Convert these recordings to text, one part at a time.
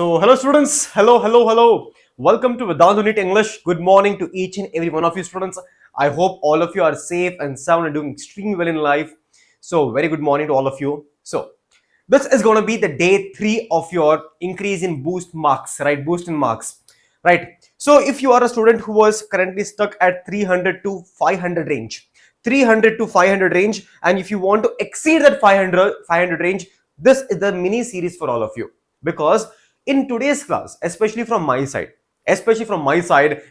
Hello students, hello. Welcome to Vedantu NEET English. Good morning to each and every one of you students. I hope all of you are safe and sound and doing extremely well in life. So, very good morning to all of you. So, this is going to be the day 3 of your increase in boost marks, right? Boost in marks, right? So, if you are a student who was currently stuck at 300 to 500 range, 300 to 500 range, and if you want to exceed that 500 range, this is the mini series for all of you, because in today's class, especially from my side,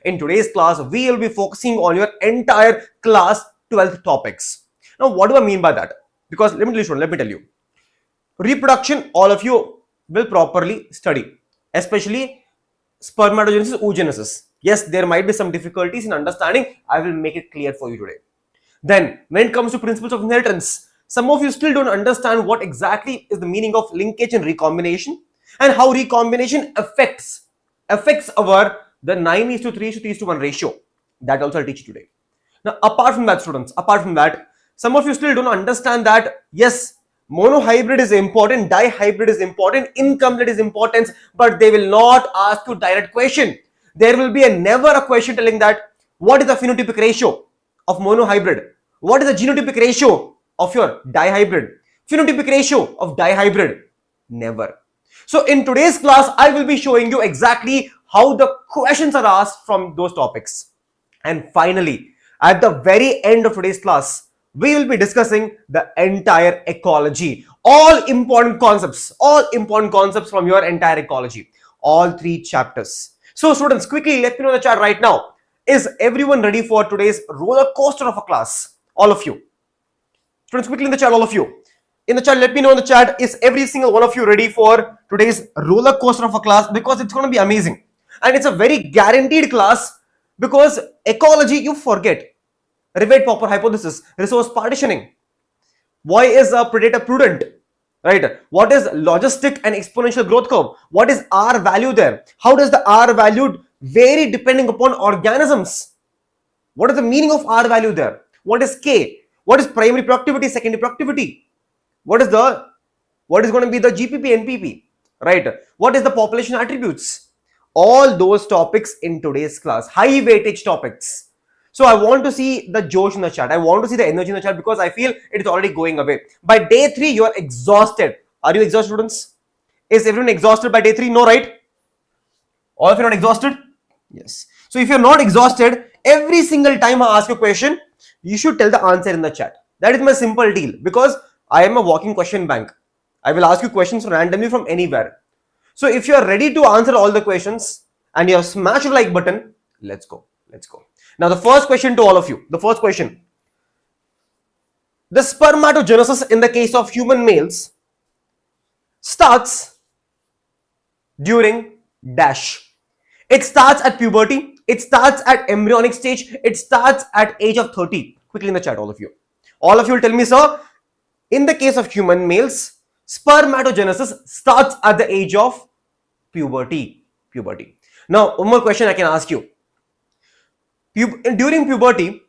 in today's class, we will be focusing on your entire class 12th topics. Now, what do I mean by that? Because let me tell you, reproduction, all of you will properly study, especially spermatogenesis, oogenesis. Yes, there might be some difficulties in understanding. I will make it clear for you today. Then, when it comes to principles of inheritance, some of you still don't understand what exactly is the meaning of linkage and recombination, and how recombination affects our the 9:3:1 ratio. That also I'll teach you today. Now, apart from that, students, some of you still don't understand that yes, monohybrid is important, dihybrid is important, incomplete is important, but they will not ask you direct question. There will be never a question telling that what is the phenotypic ratio of monohybrid, what is the genotypic ratio of your dihybrid, phenotypic ratio of dihybrid, never. So in today's class, I will be showing you exactly how the questions are asked from those topics. And finally, at the very end of today's class, we will be discussing the entire ecology. All important concepts from your entire ecology. All 3 chapters. So students, quickly let me know in the chat right now. Is everyone ready for today's roller coaster of a class? All of you. Students, quickly in the chat, all of you. In the chat, let me know in the chat, is every single one of you ready for today's roller coaster of a class? Because it's going to be amazing. And it's a very guaranteed class, because ecology, you forget. Revert proper hypothesis, resource partitioning. Why is a predator prudent? Right? What is logistic and exponential growth curve? What is R value there? How does the R value vary depending upon organisms? What is the meaning of R value there? What is K? What is primary productivity, secondary productivity? What is going to be the GPP, NPP, right? What is the population attributes? All those topics in today's class, high weightage topics. So I want to see the Josh in the chat. I want to see the energy in the chat, because I feel it is already going away. By day 3, you are exhausted. Are you exhausted, students? Is everyone exhausted by day 3? No, right? All of you are not exhausted? Yes. So if you're not exhausted, every single time I ask a question, you should tell the answer in the chat. That is my simple deal, because I am a walking question bank. I will ask you questions randomly from anywhere. So if you are ready to answer all the questions and you have smashed the like button, let's go. Now the first question to all of you. The first question. The spermatogenesis in the case of human males starts during dash. It starts at puberty. It starts at embryonic stage. It starts at age of 30. Quickly in the chat, all of you. All of you will tell me, sir, in the case of human males, spermatogenesis starts at the age of puberty. Now, one more question I can ask you. During puberty,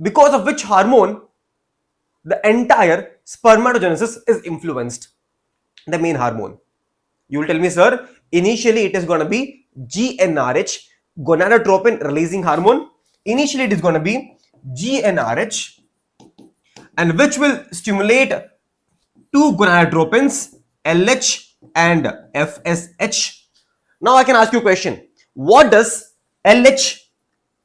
because of which hormone the entire spermatogenesis is influenced? The main hormone. You will tell me, sir, initially it is going to be GnRH, gonadotropin releasing hormone. Initially it is going to be GnRH, and which will stimulate 2 gonadotropins, LH and FSH. Now I can ask you a question. What does LH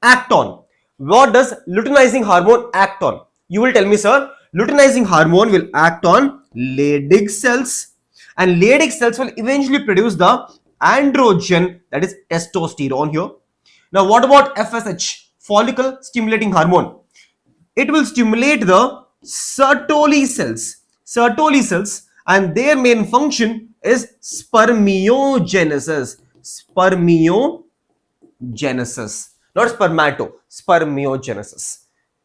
act on? What does luteinizing hormone act on? You will tell me, sir, luteinizing hormone will act on Leydig cells, and Leydig cells will eventually produce the androgen, that is testosterone here. Now what about FSH, follicle stimulating hormone? It will stimulate the Sertoli cells, and their main function is spermiogenesis. Not spermatogenesis.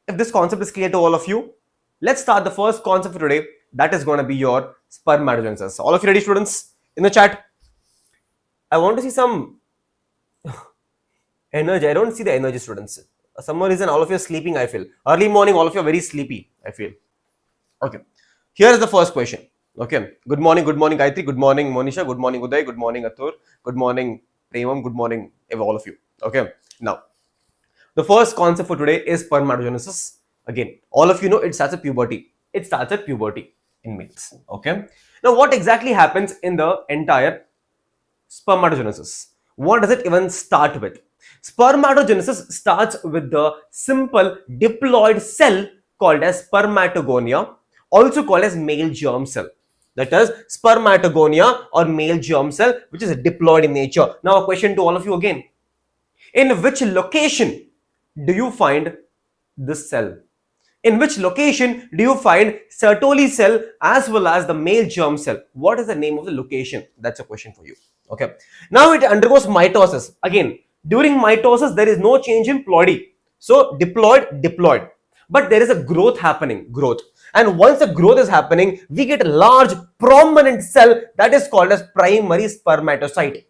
If this concept is clear to all of you, let's start the first concept for today. That is going to be your spermatogenesis. All of you ready, students? In the chat, I want to see some energy. I don't see the energy, students. For some reason, all of you are sleeping, I feel. Early morning, all of you are very sleepy, I feel. Okay. Here is the first question. Okay. Good morning, Gayatri. Good morning, Monisha. Good morning, Uday. Good morning, Atur. Good morning, Premam. Good morning, all of you. Okay. Now, the first concept for today is spermatogenesis. Again, all of you know it starts at puberty. It starts at puberty in males. Okay. Now, what exactly happens in the entire spermatogenesis? What does it even start with? Spermatogenesis starts with the simple diploid cell called as spermatogonia, also called as male germ cell. That is spermatogonia or male germ cell, which is diploid in nature. Now, a question to all of you again. In which location do you find this cell? In which location do you find Sertoli cell as well as the male germ cell? What is the name of the location? That's a question for you. Okay. Now it undergoes mitosis. Again, during mitosis, there is no change in ploidy. So diploid. But there is a growth happening, growth. And once the growth is happening, we get a large prominent cell that is called as primary spermatocyte.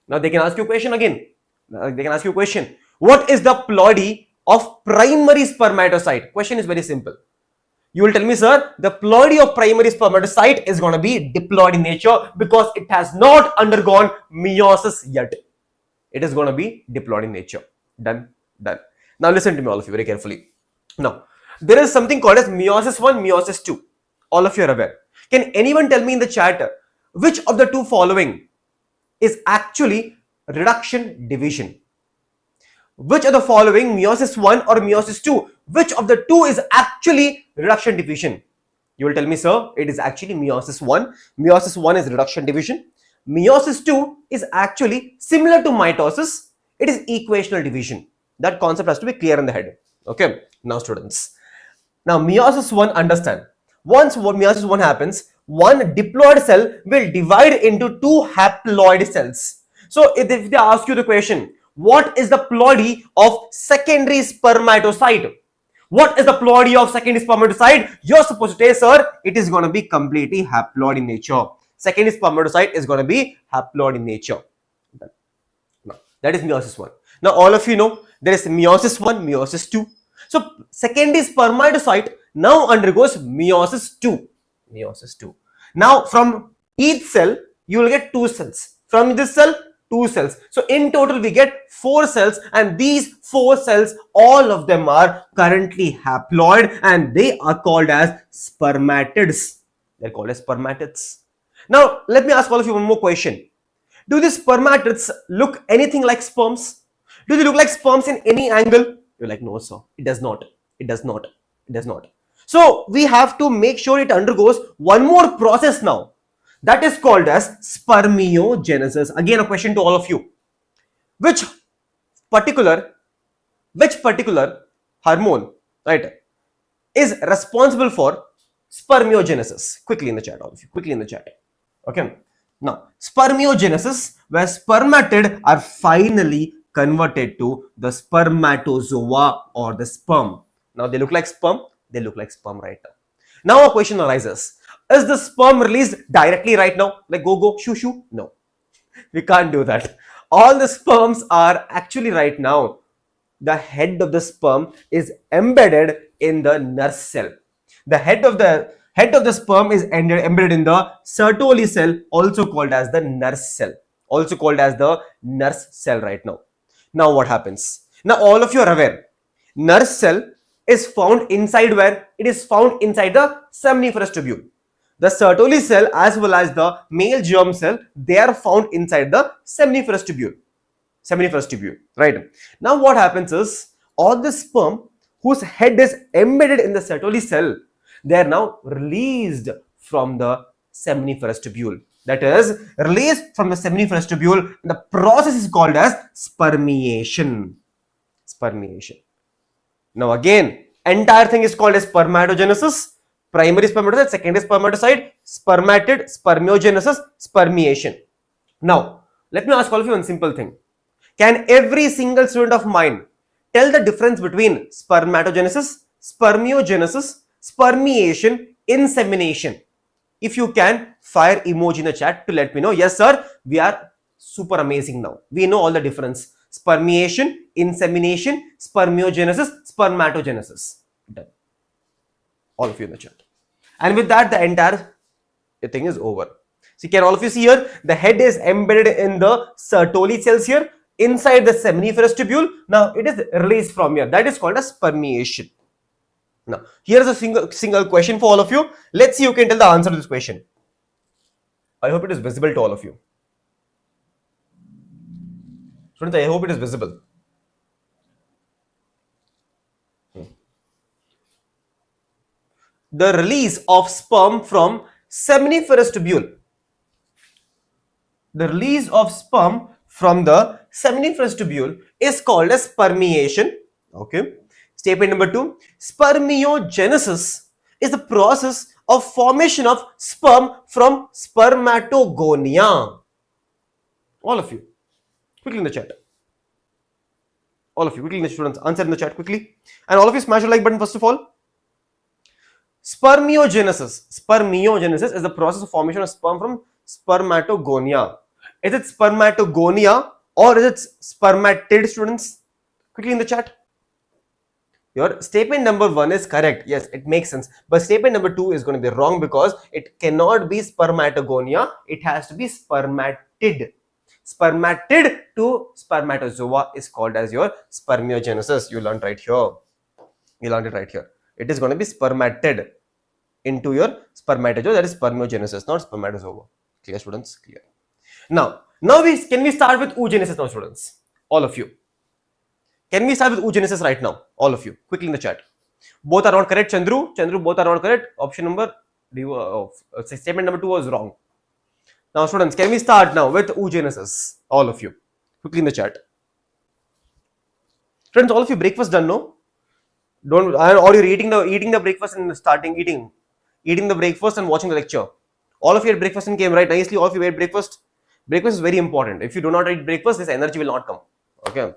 Now they can ask you a question again. What is the ploidy of primary spermatocyte? Question is very simple. You will tell me, sir, the ploidy of primary spermatocyte is going to be diploid in nature because it has not undergone meiosis yet. It is going to be diploid in nature. Done. Now listen to me, all of you, very carefully. Now, there is something called as meiosis 1, meiosis 2. All of you are aware. Can anyone tell me in the chat which of the two following is actually reduction division? Which of the following, meiosis 1 or meiosis 2, which of the two is actually reduction division? You will tell me, sir, it is actually meiosis 1. Meiosis 1 is reduction division. Meiosis 2 is actually similar to mitosis. It is equational division. That concept has to be clear in the head. Okay. Now, students. Now, meiosis 1, understand. Once meiosis 1 happens, one diploid cell will divide into two haploid cells. So, if they ask you the question, what is the ploidy of secondary spermatocyte? What is the ploidy of secondary spermatocyte? You're supposed to say, sir, it is going to be completely haploid in nature. Secondary spermatocyte is going to be haploid in nature. Now, that is meiosis 1. Now, all of you know there is meiosis 1, meiosis 2. So, secondary spermatocyte now undergoes meiosis 2. Meiosis 2. Now, from each cell, you will get two cells. From this cell, two cells. So, in total, we get 4 cells, and these 4 cells, all of them are currently haploid, and they are called as spermatids. They're called as spermatids. Now, let me ask all of you one more question. Do these spermatids look anything like sperms? Do they look like sperms in any angle? You're like, no, sir. It does not. It does not. It does not. So, we have to make sure it undergoes one more process now. That is called as spermiogenesis. Again, a question to all of you. Which particular hormone, right, is responsible for spermiogenesis? Quickly in the chat, all of you. Quickly in the chat. Okay. Now, spermiogenesis, where spermatid are finally converted to the spermatozoa or the sperm. Now, they look like sperm. They look like sperm right now. Now, a question arises. Is the sperm released directly right now? Like go, shoo? No. We can't do that. All the sperms are actually right now, the head of the sperm is embedded in the nurse cell. The head of the sperm is embedded in the Sertoli cell, also called as the nurse cell. Also called as the nurse cell right now. Now what happens? Now all of you are aware. Nurse cell is found inside where? It is found inside the seminiferous tubule. The Sertoli cell as well as the male germ cell, they are found inside the seminiferous tubule. Right? Now what happens is, all the sperm whose head is embedded in the Sertoli cell, they are now released from the seminiferous tubule. That is, released from the seminiferous tubule. The process is called as spermiation. Now again, entire thing is called as spermatogenesis. Primary spermatocyte, secondary spermatocyte, spermatid, spermiogenesis, spermiation. Now, let me ask all of you one simple thing. Can every single student of mine tell the difference between spermatogenesis, spermiogenesis, spermiation, insemination? If you can, fire emoji in the chat to let me know. Yes, sir, we are super amazing now. We know all the difference. Spermiation, insemination, spermiogenesis, spermatogenesis. Done. All of you in the chat. And with that, the entire The thing is over. See, can all of you see here? The head is embedded in the Sertoli cells here inside the seminiferous tubule. Now it is released from here. That is called as spermiation. Now, here is a single question for all of you. Let's see who can tell the answer to this question. I hope it is visible to all of you. Students, I hope it is visible. The release of sperm from seminiferous tubule. The release of sperm from the seminiferous tubule is called as spermiation. Okay. Statement number 2. Spermiogenesis is the process of formation of sperm from spermatogonia. All of you, quickly in the chat. All of you, quickly in the students, answer in the chat quickly. And all of you smash the like button first of all. Spermiogenesis. Spermiogenesis is the process of formation of sperm from spermatogonia. Is it spermatogonia or is it spermatid, students? Quickly in the chat. Your statement number 1 is correct. Yes, it makes sense. But statement number 2 is going to be wrong because it cannot be spermatogonia. It has to be spermatid. Spermatid to spermatozoa is called as your spermiogenesis. You learned right here. You learned it right here. It is going to be spermatid into your spermatozoa. That is spermiogenesis, not spermatozoa. Clear, students? Clear. Now can we start with oogenesis now, students? All of you. Can we start with oogenesis right now? All of you. Quickly in the chat. Both are not correct, Chandru. Chandru, both are not correct. Option number, statement number 2 was wrong. Now, students, can we start now with oogenesis? All of you. Quickly in the chat. Friends, all of you breakfast done, no? Don't, or you're eating the breakfast and starting eating the breakfast and watching the lecture. All of you had breakfast and came right nicely. All of you ate breakfast. Breakfast is very important. If you do not eat breakfast, this energy will not come. Okay.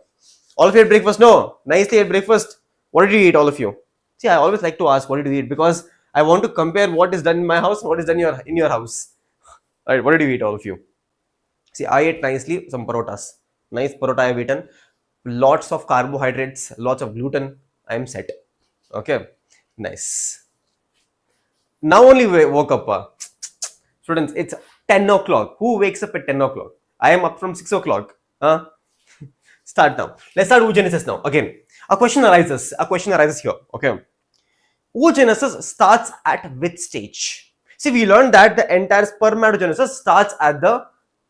All of you had breakfast? No. Nicely ate breakfast. What did you eat, all of you? See, I always like to ask, what did you eat? Because I want to compare what is done in my house and what is done in your house. All right, what did you eat, all of you? See, I ate nicely some parotas. Nice parota I have eaten. Lots of carbohydrates, lots of gluten. I am set. Okay. Nice. Now only woke up. Students, it's 10 o'clock. Who wakes up at 10 o'clock? I am up from 6 o'clock. Start now. Let's start oogenesis now. Again, a question arises here. Okay. Oogenesis starts at which stage? See, we learned that the entire spermatogenesis starts at the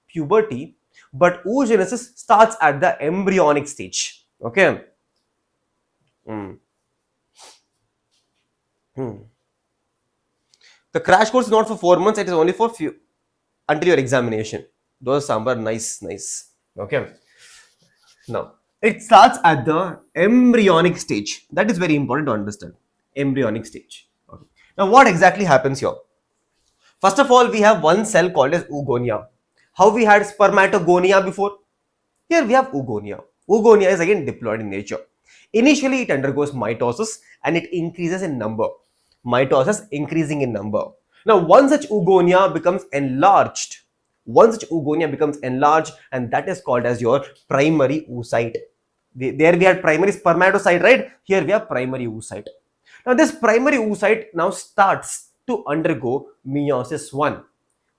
puberty, but oogenesis starts at the embryonic stage. Okay. The crash course is not for 4 months, it is only for few until your examination. Those sambar, nice. Okay. Now, it starts at the embryonic stage. That is very important to understand. Embryonic stage. Okay. Now, what exactly happens here? First of all, we have one cell called as oogonia. How we had spermatogonia before? Here we have oogonia. Oogonia is again diploid in nature. Initially, it undergoes mitosis and it increases in number. Mitosis increasing in number. Now, one such oogonia becomes enlarged. And that is called as your primary oocyte. There we had primary spermatocyte, right? Here we have primary oocyte. Now, this primary oocyte now starts to undergo meiosis 1.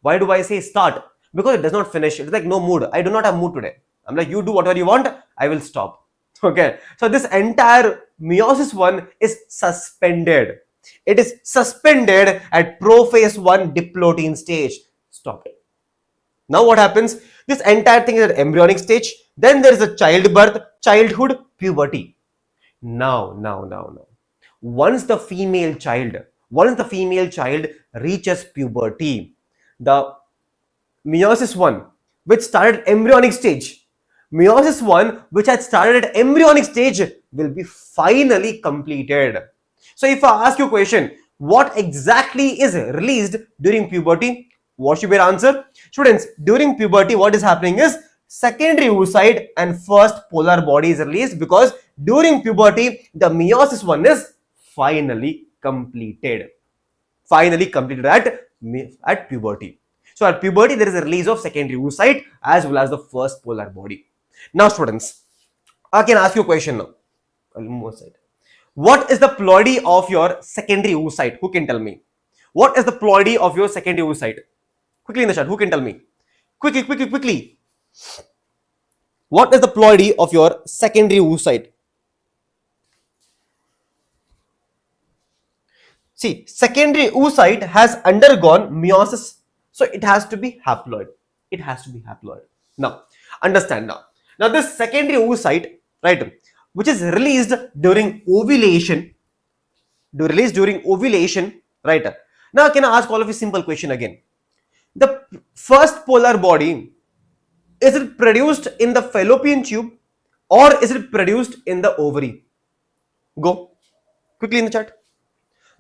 Why do I say start? Because it does not finish. It's like no mood. I do not have mood today. I'm like, you do whatever you want, I will stop. Okay. So this entire meiosis 1 is suspended. It is suspended at prophase 1 diplotin stage. Stop it. Now what happens? This entire thing is at embryonic stage. Then there is a childbirth, childhood, puberty. Now. Once the female child reaches puberty, the meiosis 1, which started embryonic stage, will be finally completed. So if I ask you a question, what exactly is released during puberty? What should be your answer? Students, during puberty, what is happening is secondary oocyte and first polar body is released because during puberty, the meiosis 1 is finally completed. At puberty. So at puberty, there is a release of secondary oocyte as well as the first polar body. Now, students, I can ask you a question now. What is the ploidy of your secondary oocyte? Who can tell me? What is the ploidy of your secondary oocyte? Quickly in the chat, who can tell me? Quickly. What is the ploidy of your secondary oocyte? See, secondary oocyte has undergone meiosis, so it has to be haploid. It has to be haploid. Now, understand now. Now, this secondary oocyte, right, which is released during ovulation, right? Now, can I ask all of you a simple question again? The first polar body, is it produced in the fallopian tube or is it produced in the ovary? Go quickly in the chat.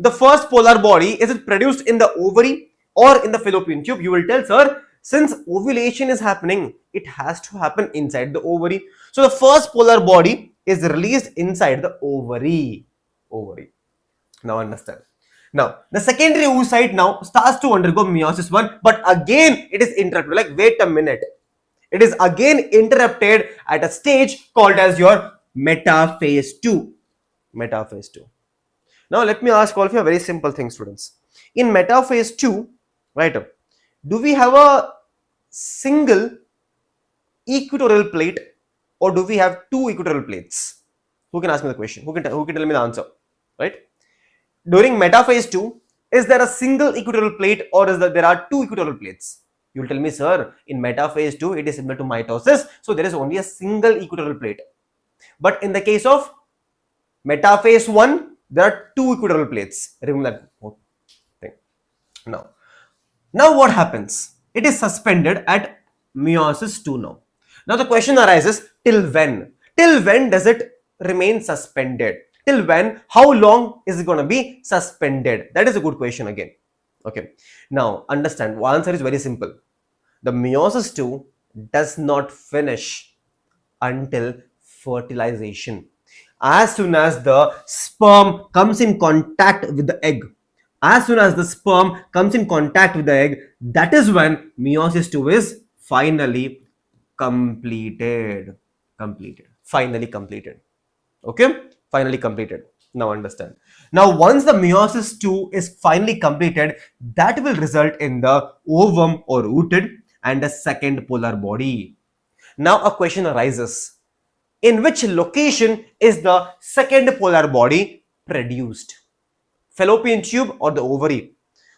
The first polar body, is it produced in the ovary or in the fallopian tube? You will tell, sir, since ovulation is happening, it has to happen inside the ovary. So the first polar body is released inside the ovary. Now understand. Now the secondary oocyte now starts to undergo meiosis 1, but again it is interrupted. Like, wait a minute. It is again interrupted at a stage called as your metaphase 2. Metaphase 2. Now let me ask all of you a very simple thing, students. In metaphase 2, right, do we have a single equatorial plate or do we have two equatorial plates? Who can ask me the question? Who can tell me the answer? Right? During metaphase 2, is there a single equatorial plate or is there are two equatorial plates? You will tell me, sir, in metaphase 2 it is similar to mitosis, so there is only a single equatorial plate. But in the case of metaphase 1, there are two equatorial plates. Remember that thing. Now what happens? It is suspended at meiosis 2 now. Now the question arises, till when? Till when does it remain suspended? Till when? How long is it going to be suspended? That is a good question again. Okay. Now understand, one answer is very simple. The meiosis 2 does not finish until fertilization. As soon as the sperm comes in contact with the egg, that is when meiosis 2 is finally completed. Okay, finally completed. Now understand. Now once the meiosis 2 is finally completed, that will result in the ovum or oocyte and a second polar body. Now a question arises. In which location is the second polar body produced? Fallopian tube or the ovary?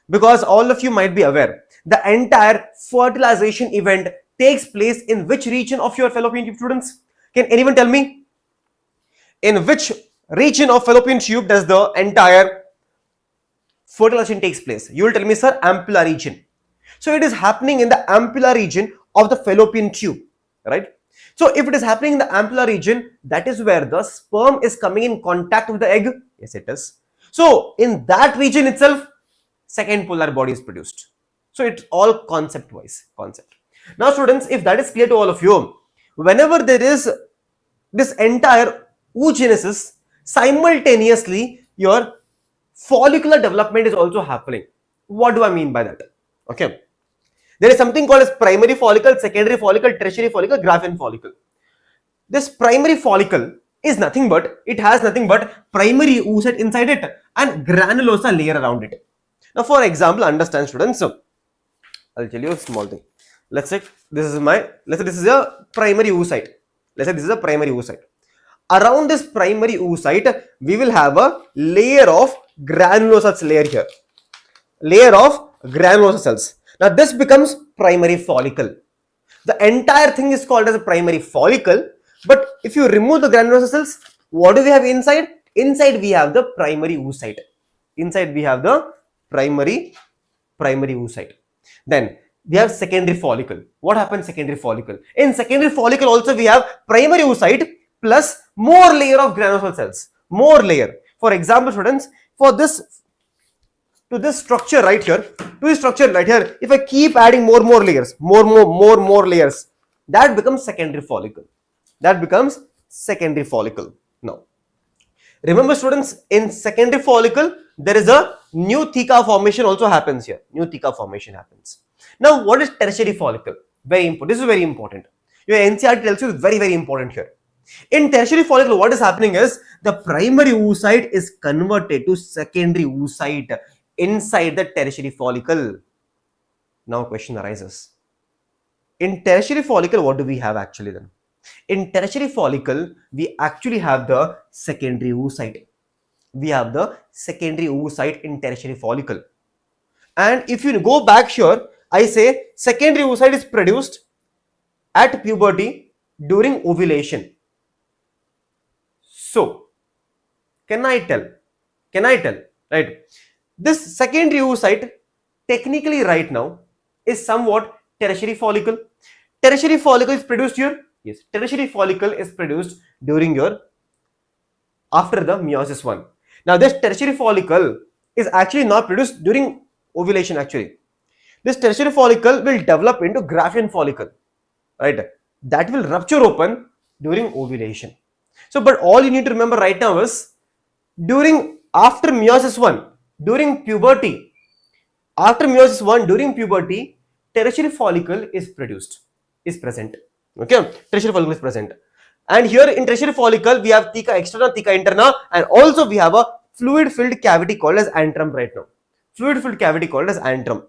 Because all of you might be aware, the entire fertilization event takes place in which region of your fallopian tube, students? Can anyone tell me? In which region of fallopian tube does the entire fertilization takes place? You will tell me, sir, ampulla region. So it is happening in the ampulla region of the fallopian tube, right? So if it is happening in the ampulla region, that is where the sperm is coming in contact with the egg. Yes, it is. So in that region itself, second polar body is produced. So it's all concept. Now students, if that is clear to all of you, whenever there is this entire oogenesis, simultaneously your follicular development is also happening. What do I mean by that? Okay. There is something called as primary follicle, secondary follicle, tertiary follicle, Graafian follicle. This primary follicle is nothing but, it has nothing but primary oocyte inside it and granulosa layer around it. Now for example, understand students, so I'll tell you a small thing. Let's say this is a primary oocyte. Around this primary oocyte, we will have a layer of granulosa layer here. Layer of granulosa cells. Now this becomes primary follicle. The entire thing is called as a primary follicle. But if you remove the granulosa cells, what do we have inside? Inside we have the primary oocyte. Then we have secondary follicle. What happens secondary follicle? In secondary follicle also we have primary oocyte plus more layer of granulosa cells. More layer. For example, students, for this to this structure right here, if I keep adding more layers, more layers, that becomes secondary follicle. Now, remember students, in secondary follicle, there is a new theca formation also happens here. Now, what is tertiary follicle? Very important. This is very important. Your NCERT tells you it's very, very important here. In tertiary follicle, what is happening is the primary oocyte is converted to secondary oocyte inside the tertiary follicle. Now question arises. In tertiary follicle, what do we have actually then? In tertiary follicle, we actually have the secondary oocyte. We have the secondary oocyte in tertiary follicle. And if you go back here, I say secondary oocyte is produced at puberty during ovulation. So, can I tell? Right? This secondary oocyte technically right now is somewhat tertiary follicle. Tertiary follicle is produced here. Yes, tertiary follicle is produced during your after the meiosis 1. Now this tertiary follicle is actually not produced during ovulation actually. This tertiary follicle will develop into Graafian follicle, right? That will rupture open during ovulation. So, but all you need to remember right now is after meiosis 1, during puberty, during puberty, tertiary follicle is present. Okay, tertiary follicle is present. And here in tertiary follicle, we have theca externa, theca interna, and also we have a fluid-filled cavity called as antrum right now. Fluid-filled cavity called as antrum.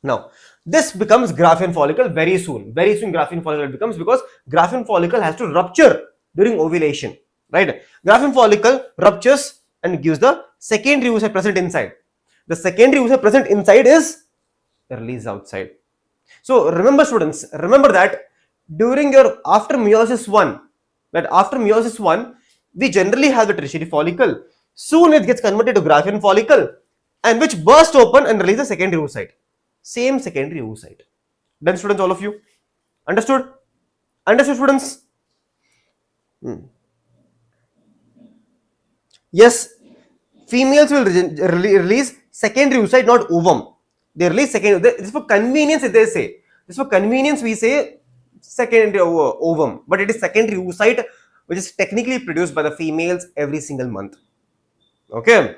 Now, this becomes Graafian follicle very soon. Very soon Graafian follicle becomes, because Graafian follicle has to rupture during ovulation, right? Graafian follicle ruptures and gives the secondary oocyte present inside. The secondary oocyte present inside is released outside. So remember students, remember that during your after meiosis 1, we generally have the tertiary follicle. Soon it gets converted to Graafian follicle, and which burst open and release the secondary oocyte. Same secondary oocyte. Done students, all of you? Understood? Understood students? Yes, females will release secondary oocyte, not ovum. They release secondary. This is for convenience, they say. This is for convenience, we say secondary ovum, but it is secondary oocyte, which is technically produced by the females every single month. Okay.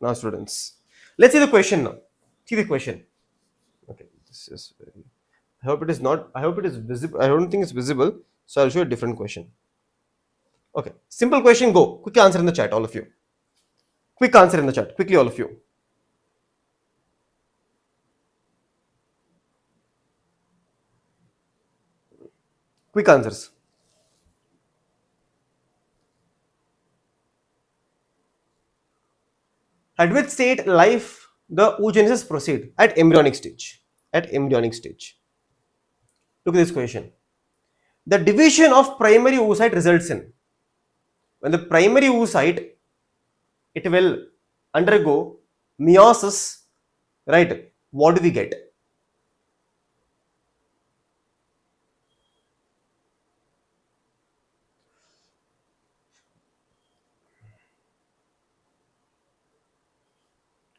Now students, let's see the question now. See the question. Okay, this is very, I hope it is visible. I don't think it's visible, so I'll show you a different question. Okay, simple question, go. Quick answer in the chat, all of you. Quick answer in the chat, quickly, all of you. Quick answers. At which state life the oogenesis proceed? At embryonic stage. At embryonic stage. Look at this question. The division of primary oocyte results in, when the primary oocyte, it will undergo meiosis, right? What do we get?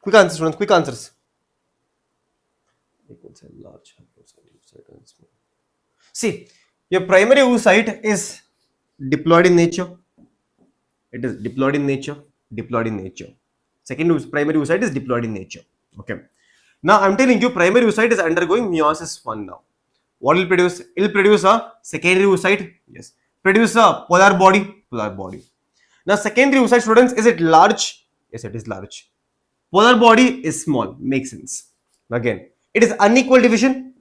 Quick answers, students, quick answers. See, your primary oocyte is diploid in nature. It is diploid in nature. Second primary oocyte is diploid in nature. Okay. Now I'm telling you, primary oocyte is undergoing meiosis 1 now. What will produce? It will produce a secondary oocyte. Yes. Produce a polar body. Now secondary oocyte, students, is it large? Yes, it is large. Polar body is small. Makes sense. Again, it is unequal division.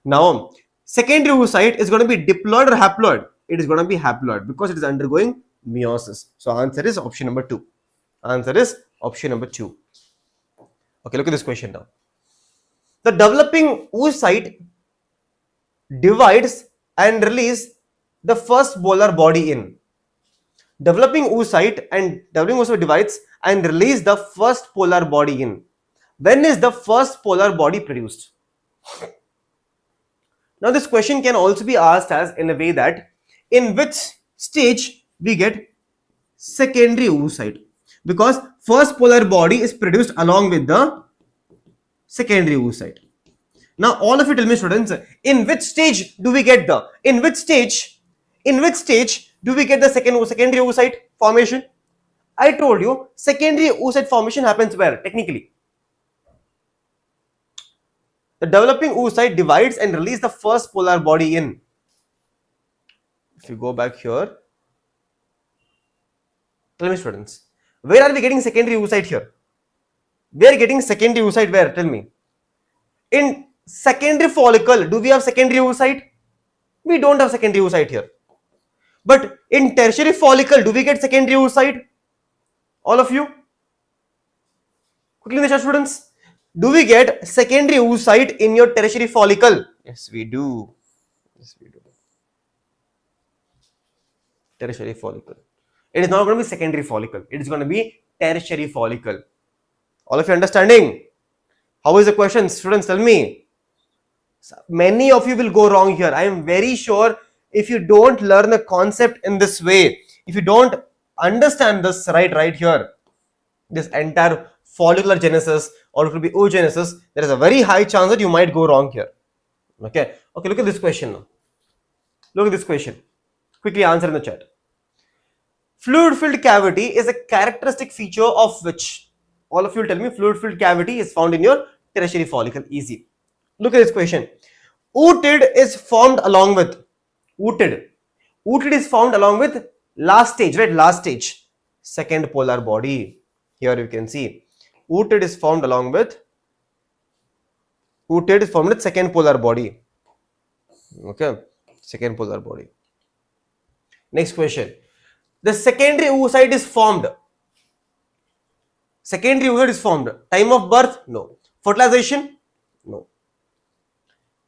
Now, secondary oocyte is going to be diploid or haploid? It is going to be haploid because it is undergoing meiosis. So answer is option number 2. Okay, look at this question now. The developing oocyte divides and releases the first polar body in. Developing oocyte divides and release the first polar body in. When is the first polar body produced? Now this question can also be asked as in a way that in which stage we get secondary oocyte, because first polar body is produced along with the secondary oocyte. Now all of you tell me, students, in which stage do we get the secondary oocyte formation? I told you secondary oocyte formation happens where? Technically, the developing oocyte divides and releases the first polar body in. If you go back here, tell me, students, Where are we getting secondary oocyte here? We are getting secondary oocyte where? Tell me. In secondary follicle, do we have secondary oocyte? We don't have secondary oocyte here. But in tertiary follicle, do we get secondary oocyte? All of you? Quickly in the chat, students. Do we get secondary oocyte in your tertiary follicle? Yes, we do. Yes, we do. Tertiary follicle. It is not going to be secondary follicle. It is going to be tertiary follicle. All of you understanding? How is the question? Students, tell me. Many of you will go wrong here. I am very sure if you don't learn the concept in this way, if you don't understand this right here, this entire follicular genesis or it could be oogenesis, there is a very high chance that you might go wrong here. Okay, look at this question now. Look at this question. Quickly answer in the chat. Fluid filled cavity is a characteristic feature of which? All of you will tell me fluid filled cavity is found in your tertiary follicle. Easy. Look at this question. Ooted is formed along with ooted. Ooted is found along with last stage, right? Last stage. Second polar body. Here you can see. Ooted is formed along with second polar body. Okay. Second polar body. Next question. The secondary oocyte is formed. Secondary oocyte is formed. Time of birth? No. Fertilization? No.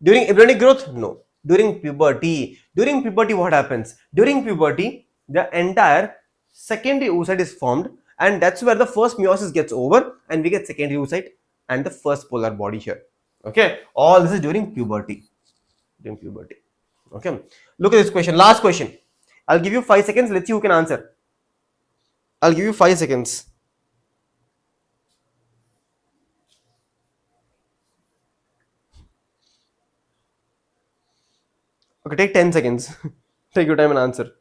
During embryonic growth? No. During puberty. During puberty, what happens? During puberty, the entire secondary oocyte is formed, and that's where the first meiosis gets over, and we get secondary oocyte and the first polar body here. Okay. All this is during puberty. During puberty. Okay. Look at this question. Last question. I'll give you 5 seconds. Let's see who can answer. I'll give you 5 seconds. Okay, take 10 seconds. Take your time and answer.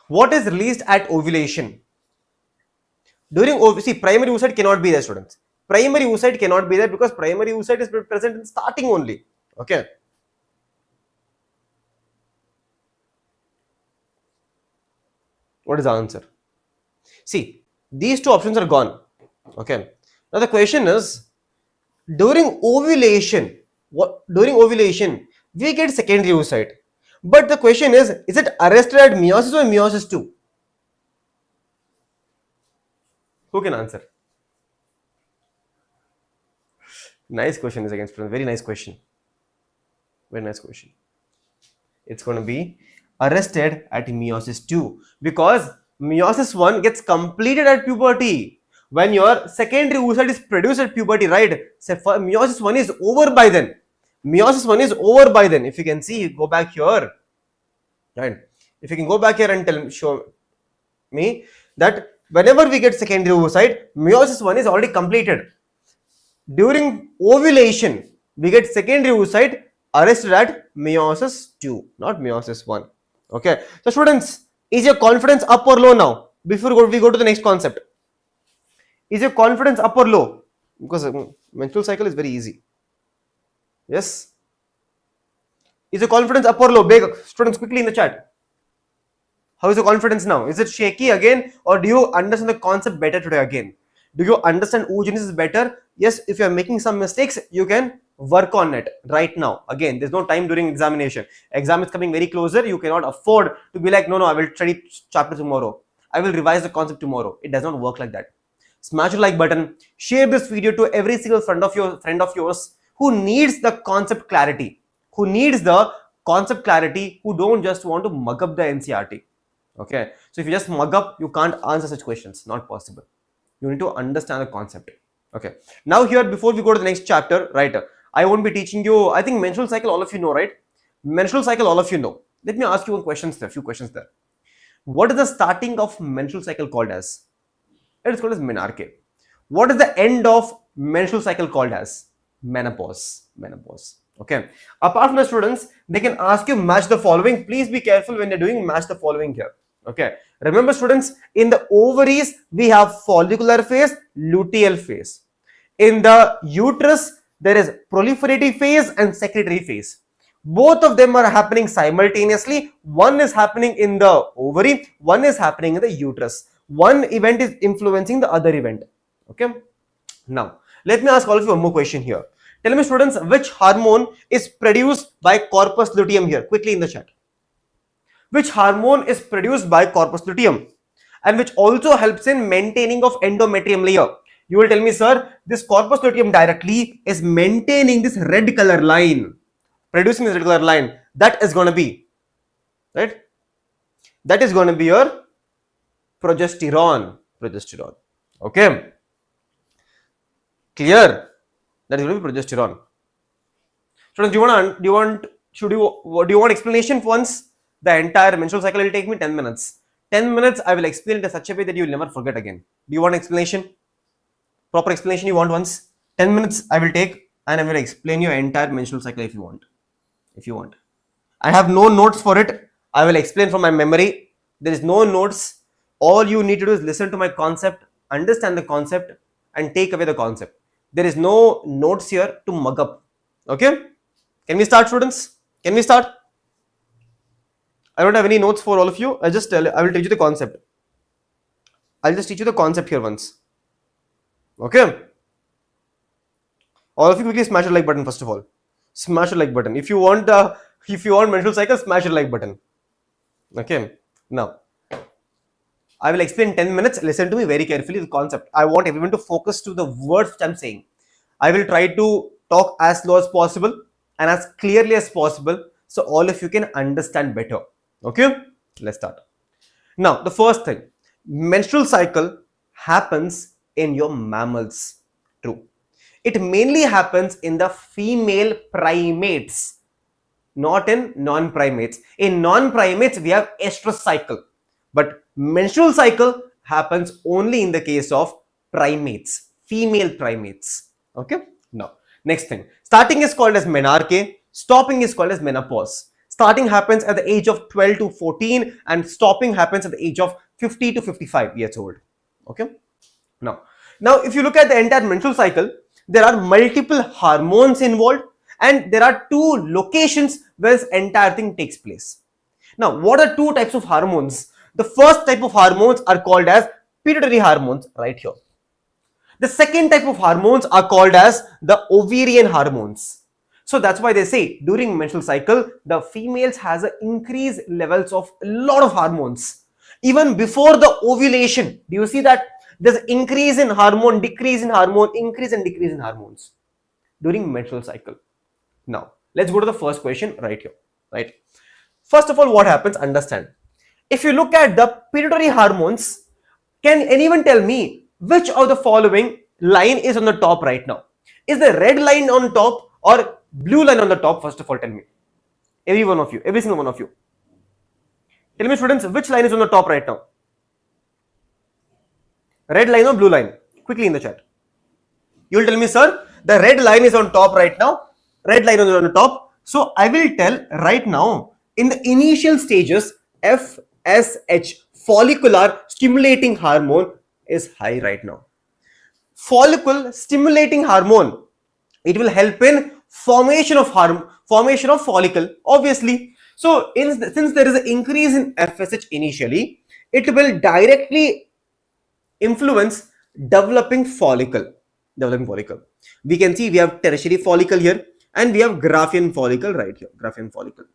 What is released at ovulation? See, primary oocyte cannot be there, students. Primary oocyte cannot be there because primary oocyte is present in starting only. Okay. What is the answer? See, these two options are gone. Okay. Now the question is, during ovulation, we get secondary oocyte. But the question is it arrested at meiosis or meiosis 2? Who can answer? Nice question is against very nice question. Very nice question. It's going to be arrested at meiosis 2 because meiosis 1 gets completed at puberty. When your secondary oocyte is produced at puberty, right? So meiosis 1 is over by then. Meiosis 1 is over by then. If you can see, go back here. Right? If you can go back here and show me that whenever we get secondary oocyte, meiosis 1 is already completed. During ovulation, we get secondary oocyte arrested at meiosis 2, not meiosis 1. Okay. So students, is your confidence up or low now? Before we go to the next concept. Is your confidence up or low? Because menstrual cycle is very easy. Yes. Is your confidence up or low? Beg students quickly in the chat. How is your confidence now? Is it shaky again, or do you understand the concept better today again? Do you understand oogenesis better? Yes, if you are making some mistakes, you can work on it right now. Again, there's no time during examination. Exam is coming very closer. You cannot afford to be like, no, I will study chapter tomorrow. I will revise the concept tomorrow. It does not work like that. Smash the like button. Share this video to every single friend of yours who needs the concept clarity. Who don't just want to mug up the NCERT. Okay. So if you just mug up, you can't answer such questions. Not possible. You need to understand the concept. Okay. Now here, before we go to the next chapter, right, I won't be teaching you, I think menstrual cycle, all of you know, right? Menstrual cycle, all of you know. Let me ask you a few questions there. What is the starting of menstrual cycle called as? It is called as menarche. What is the end of menstrual cycle called as? Menopause. Okay. Apart from the students, they can ask you match the following. Please be careful when you're doing match the following here. Okay. Remember students, in the ovaries, we have follicular phase, luteal phase. In the uterus, there is proliferative phase and secretory phase. Both of them are happening simultaneously. One is happening in the ovary, one is happening in the uterus. One event is influencing the other event. Okay. Now, let me ask all of you one more question here. Tell me, students, which hormone is produced by corpus luteum here? Quickly in the chat. Which hormone is produced by corpus luteum and which also helps in maintaining of endometrium layer? You will tell me, sir, this corpus luteum directly is maintaining this red color line, producing this red color line. That is going to be, right? That is going to be your progesterone. Progesterone. Okay. Clear? That is going to be progesterone. Students, do you want explanation once? The entire menstrual cycle will take me 10 minutes. 10 minutes, I will explain it in such a way that you will never forget again. Do you want explanation? Proper explanation you want once? 10 minutes I will take and I will explain your entire menstrual cycle if you want. If you want. I have no notes for it. I will explain from my memory. There is no notes. All you need to do is listen to my concept, understand the concept and take away the concept. There is no notes here to mug up. Okay? Can we start, students? Can we start? I don't have any notes for all of you. I will teach you the concept. I'll just teach you the concept here once. Okay? All of you quickly smash the like button first of all. Smash the like button. If you want menstrual cycle, smash the like button. Okay? Now, I will explain 10 minutes. Listen to me very carefully the concept. I want everyone to focus to the words which I'm saying. I will try to talk as slow as possible and as clearly as possible so all of you can understand better. Okay, let's start. Now, the first thing, menstrual cycle happens in your mammals. True. It mainly happens in the female primates, not in non-primates. In non-primates, we have estrous cycle, but menstrual cycle happens only in the case of primates, female primates. Okay. Now, next thing, starting is called as menarche, stopping is called as menopause. Starting happens at the age of 12 to 14 and stopping happens at the age of 50 to 55 years old. Okay. Now if you look at the entire menstrual cycle, there are multiple hormones involved and there are two locations where this entire thing takes place. Now, what are two types of hormones? The first type of hormones are called as pituitary hormones right here. The second type of hormones are called as the ovarian hormones. So that's why they say during menstrual cycle, the females has an increased levels of a lot of hormones. Even before the ovulation, do you see that there's increase in hormone, decrease in hormone, increase and decrease in hormones during menstrual cycle. Now, let's go to the first question right here, right? First of all, what happens? Understand. If you look at the pituitary hormones, can anyone tell me which of the following line is on the top right now? Is the red line on top or blue line on the top? First of all, tell me. Every one of you, every single one of you. Tell me, students, which line is on the top right now? Red line or blue line? Quickly in the chat. You will tell me, sir, the red line is on top right now. Red line is on the top. So I will tell right now, in the initial stages, FSH, follicular stimulating hormone, is high right now. Follicle stimulating hormone, it will help in formation of follicle, obviously. So since there is an increase in FSH initially, it will directly influence developing follicle. We can see we have tertiary follicle here and we have Graafian follicle right here. Graafian follicle.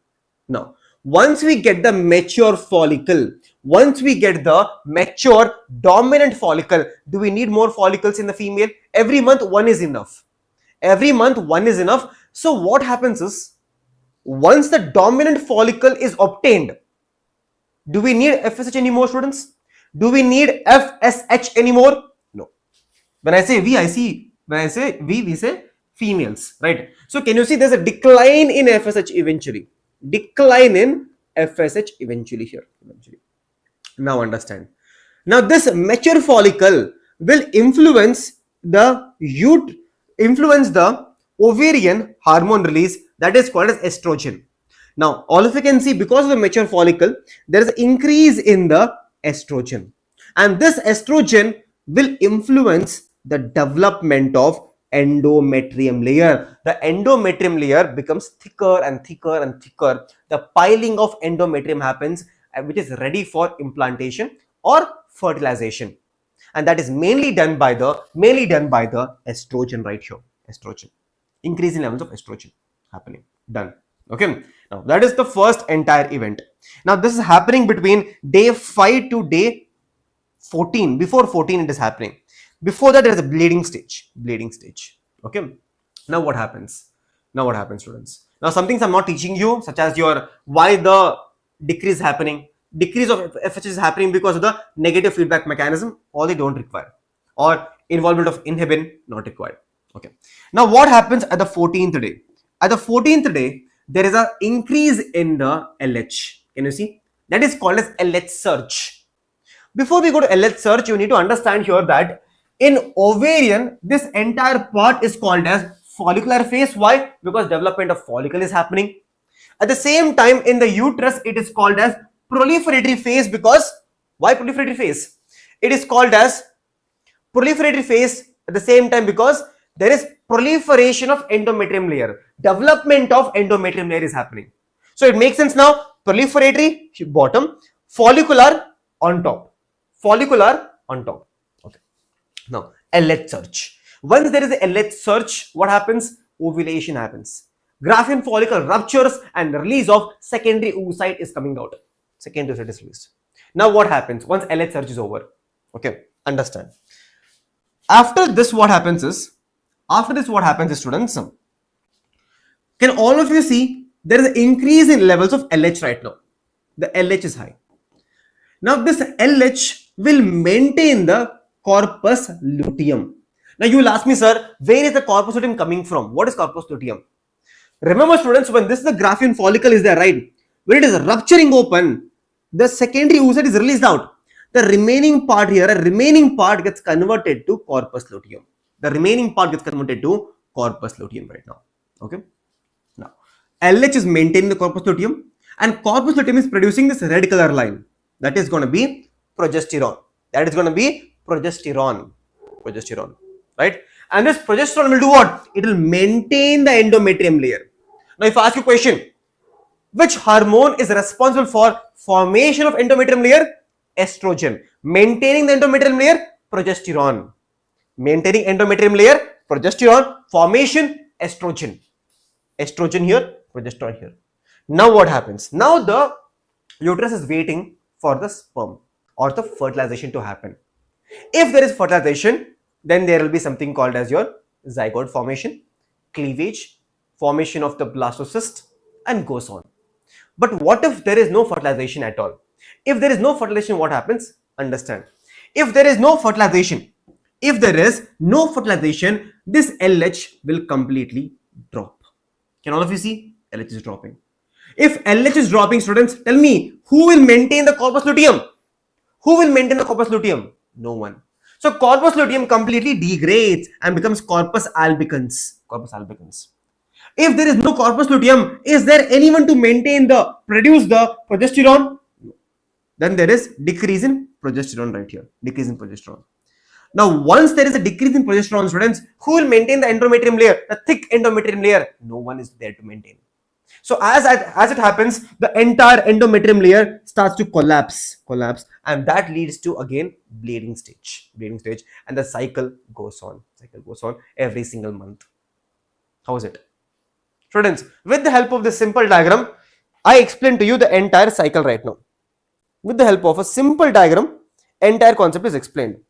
Now, once we get the mature follicle, once we get the mature dominant follicle, do we need more follicles in the female? Every month one is enough. Every month one is enough. So what happens is, once the dominant follicle is obtained, do we need FSH anymore, students? Do we need FSH anymore? No. When I say we, we say females, right? So can you see there's a decline in FSH eventually? Decline in FSH eventually here. Now understand. Now this mature follicle will influence the ovarian hormone release, that is called as estrogen. Now all of you can see, because of the mature follicle, there is an increase in the estrogen, and this estrogen will influence the development of endometrium layer. The endometrium layer becomes thicker and thicker and thicker. The piling of endometrium happens, which is ready for implantation or fertilization, and that is mainly done by the estrogen right here. Estrogen, increasing levels of estrogen happening. Done. Okay. Now that is the first entire event. Now this is happening between day 5 to day 14. Before 14 it is happening. Before that there is a bleeding stage. Okay. Now what happens? Students? Now some things I'm not teaching you, such as your why the decrease happening. Decrease of FH is happening because of the negative feedback mechanism, or they don't require, or involvement of inhibin not required. Okay. Now what happens at the 14th day? At the 14th day, there is an increase in the LH. Can you see? That is called as LH surge. Before we go to LH surge, you need to understand here that in ovarian, this entire part is called as follicular phase. Why? Because development of follicle is happening. At the same time, in the uterus, it is called as proliferatory phase. Because why proliferatory phase? It is called as proliferatory phase at the same time because there is proliferation of endometrium layer. Development of endometrium layer is happening. So it makes sense now. Proliferatory bottom, follicular on top. Okay. Now LH surge. Once there is a LH surge, what happens? Ovulation happens. Graafian follicle ruptures and release of secondary oocyte is coming out. Secondary oocyte is released. Now what happens once LH surge is over? Okay, understand. After this, what happens is, students, can all of you see there is an increase in levels of LH right now? The LH is high. Now this LH will maintain the corpus luteum. Now you will ask me, sir, where is the corpus luteum coming from? What is corpus luteum? Remember, students, when this is the Graafian follicle is there, right? When it is rupturing open, the secondary oocyte is released out. The remaining part here, gets converted to corpus luteum. Right now. Okay. Now, LH is maintaining the corpus luteum, and corpus luteum is producing this red color line. That is going to be progesterone. Right? And this progesterone will do what? It will maintain the endometrium layer. Now, if I ask you a question, which hormone is responsible for formation of endometrium layer? Estrogen. Maintaining the endometrium layer? Progesterone. Maintaining endometrium layer? Progesterone. Formation? Estrogen. Estrogen here, progesterone here. Now what happens? Now the uterus is waiting for the sperm or the fertilization to happen. If there is fertilization, then there will be something called as your zygote formation, cleavage, formation of the blastocyst, and goes on. But what if there is no fertilization at all? If there is no fertilization, what happens? Understand. If there is no fertilization, this LH will completely drop. Can all of you see? LH is dropping. If LH is dropping, students, tell me, who will maintain the corpus luteum? No one. So corpus luteum completely degrades and becomes corpus albicans. If there is no corpus luteum, is there anyone to produce the progesterone? No. Then there is decrease in progesterone right here. Now, once there is a decrease in progesterone, students, who will maintain the endometrium layer, the thick endometrium layer? No one is there to maintain. So as it happens, the entire endometrium layer starts to collapse, and that leads to again bleeding stage, and the cycle goes on every single month. How is it? Students, with the help of this simple diagram, I explained to you the entire cycle right now. With the help of a simple diagram, entire concept is explained.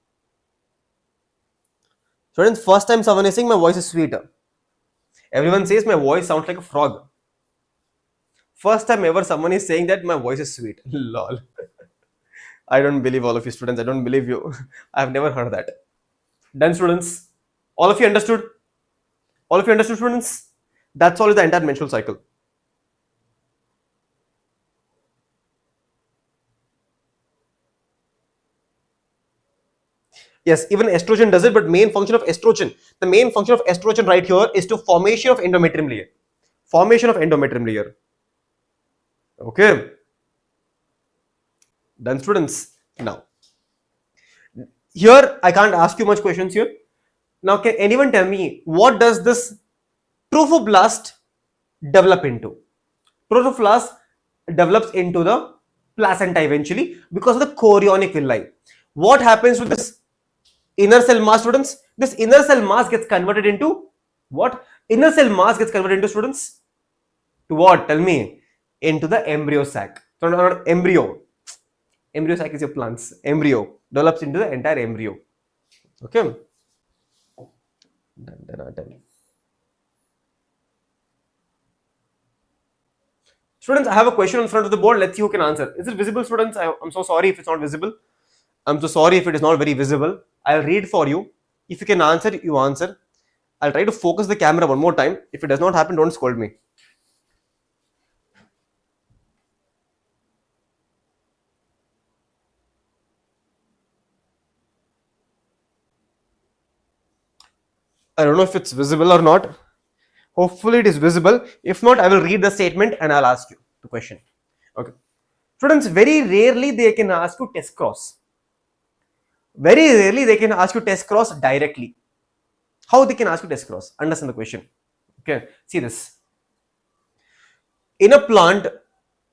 Students, first time someone is saying my voice is sweeter. Everyone says my voice sounds like a frog. First time ever someone is saying that my voice is sweet. Lol. I don't believe all of you students. I don't believe you. I have never heard that. Done, students? All of you understood? Students? That's all is the entire menstrual cycle. Yes, even estrogen does it, but the main function of estrogen right here is to formation of endometrium layer. Okay. Done, students? Now, here I can't ask you much questions here. Now, can anyone tell me what does this trophoblast develop into? Trophoblast develops into the placenta eventually because of the chorionic villi. What happens to this inner cell mass, students? This inner cell mass gets converted into what? Inner cell mass gets converted into, students, to what? Tell me. Into the embryo sac. So not embryo. Embryo sac is your plant's embryo. Develops into the entire embryo. Okay. Done. Students, I have a question in front of the board. Let's see who can answer. Is it visible, students? I'm so sorry if it's not visible. I'm so sorry if it is not very visible. I'll read for you. If you can answer, you answer. I'll try to focus the camera one more time. If it does not happen, don't scold me. I don't know if it's visible or not. Hopefully it is visible. If not, I will read the statement and I'll ask you the question. Okay. Students, very rarely they can ask you test cross. Very rarely they can ask you test cross directly. How they can ask you test cross? Understand the question. Okay. See this. In a plant,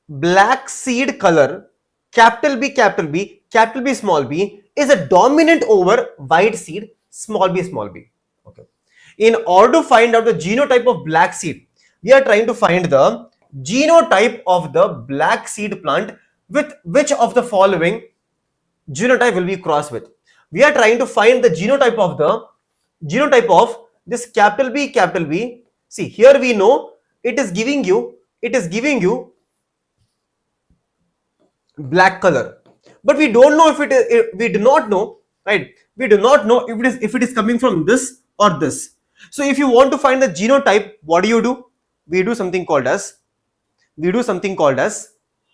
black seed color, capital B, small b, is a dominant over white seed, small b. Okay. In order to find out the genotype of black seed, we are trying to find the genotype of the black seed plant with which of the following genotype will be crossed with. We are trying to find the genotype of this capital B. See, here we know it is giving you black color, but we don't know if it is, we do not know, right? We do not know if it is coming from this or this. So if you want to find the genotype, what do? We do something called as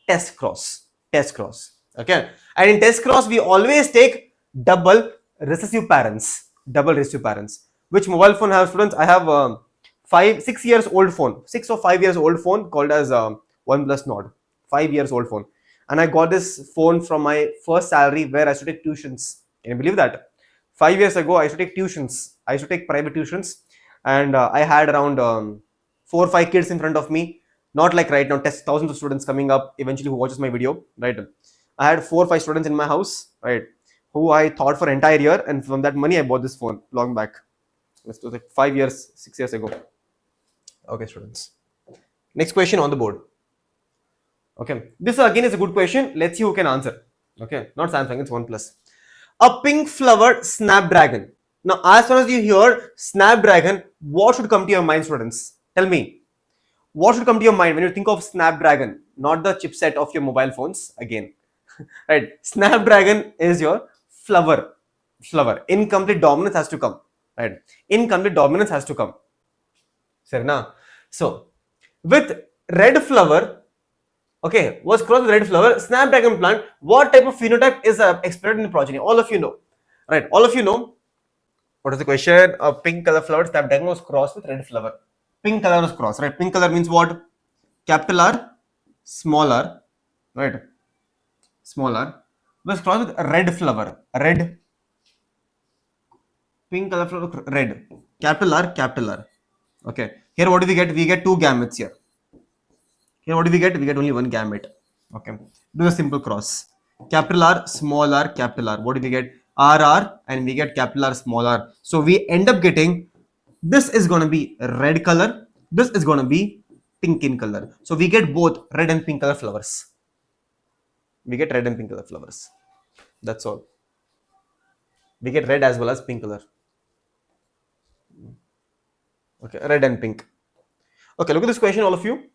test cross. Okay. And in test cross, we always take double recessive parents. Which mobile phone have, students? I have 6 years old phone, 6 or 5 years old phone called as OnePlus Nord. 5 years old phone. And I got this phone from my first salary where I used to take tuitions. Can you believe that? 5 years ago, I used to take tuitions. I used to take private tuitions. And I had around 4 or 5 kids in front of me. Not like right now, thousands of students coming up eventually who watches my video, right? I had 4 or 5 students in my house, right? Who I taught for entire year. And from that money, I bought this phone long back. This was like 6 years ago. Okay, students. Next question on the board. Okay, this again is a good question. Let's see who can answer. Okay, not Samsung, it's OnePlus. A pink flowered snapdragon. Now, as soon as you hear snapdragon, what should come to your mind, students? Tell me. What should come to your mind when you think of snapdragon? Not the chipset of your mobile phones again. Right? Snapdragon is your flower. Incomplete dominance has to come. Right? Incomplete dominance has to come. Serna. So, with red flower, okay, was crossed with red flower, snapdragon plant, what type of phenotype is expected in progeny? All of you know. Right? All of you know. What is the question? A pink color flower snapdragon was crossed with red flower. Pink color was crossed, right? Pink color means what? Capital R, small r, right? Small r was crossed with red flower. Red. Pink color flower, red. Capital R. Okay. Here what do we get? We get 2 gametes here. Here what do we get? We get only 1 gamete. Okay. Do a simple cross. Capital R, small r, capital R. What do we get? RR, and we get capital R, small r. So we end up getting, this is going to be red color. This is going to be pink in color. So we get both red and pink color flowers. That's all. We get red as well as pink color. Okay, red and pink. Okay, look at this question, all of you.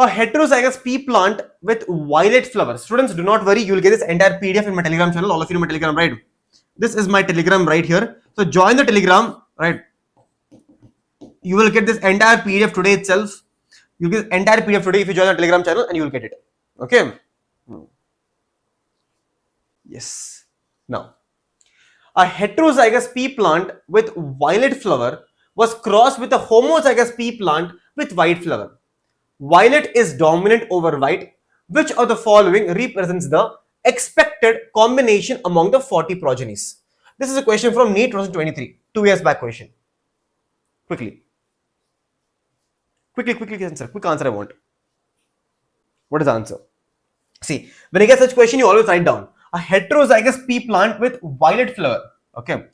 A heterozygous pea plant with violet flowers. Students, do not worry. You will get this entire PDF in my Telegram channel. All of you know my Telegram, right? This is my Telegram right here. So join the Telegram, right? You will get this entire PDF today itself. You get entire PDF today if you join the Telegram channel, and you will get it. Okay. Yes. Now, a heterozygous pea plant with violet flower was crossed with a homozygous pea plant with white flower. Violet is dominant over white. Which of the following represents the expected combination among the 40 progenies? This is a question from NEET 2023, 2 years back question. Quickly answer. Quick answer I want. What is the answer? See, when you get such question, you always write down a heterozygous pea plant with violet flower. Okay,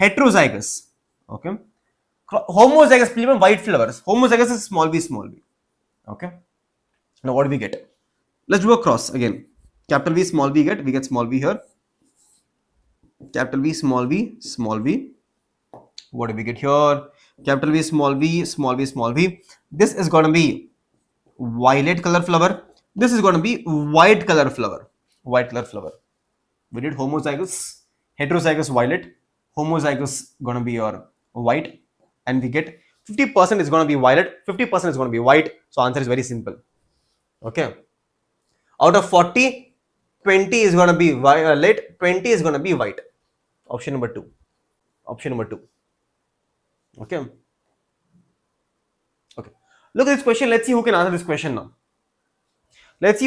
heterozygous. Okay, homozygous pea plant white flowers. Homozygous is small v. Okay. Now what do we get? Let's do a cross again. Capital V, small v we get small v here. Capital V, small v. What do we get here? Capital V, small v. This is going to be violet color flower. This is going to be white color flower. We did homozygous, heterozygous violet, homozygous going to be your white, and we get 50% is going to be violet, 50% is going to be white. So answer is very simple. Okay. Out of 40, 20 is going to be violet, 20 is going to be white. Option number 2. Okay. Look at this question. Let's see who can answer this question now. It's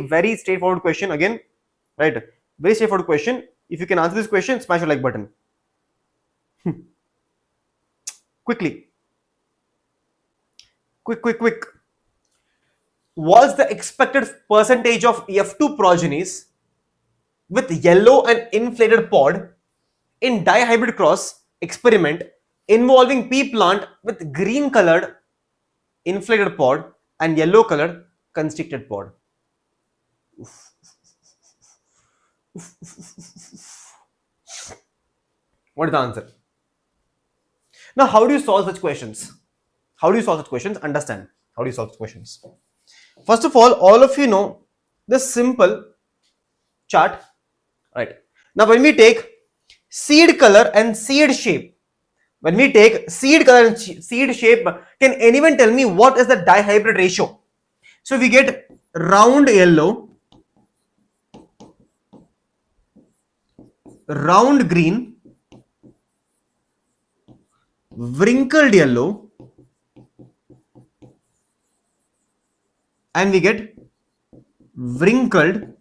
very straightforward question again, right? Very straightforward question. If you can answer this question, smash your like button. Quickly. Quick. What's the expected percentage of F2 progenies with yellow and inflated pod in dihybrid cross experiment involving pea plant with green colored inflated pod and yellow colored constricted pod? What is the answer? Now, how do you solve such questions? Understand. How do you solve such questions? First of all of you know this simple chart, right? Now, when we take seed color and seed shape, can anyone tell me what is the dihybrid ratio? So we get round yellow, round green, wrinkled yellow, and we get wrinkled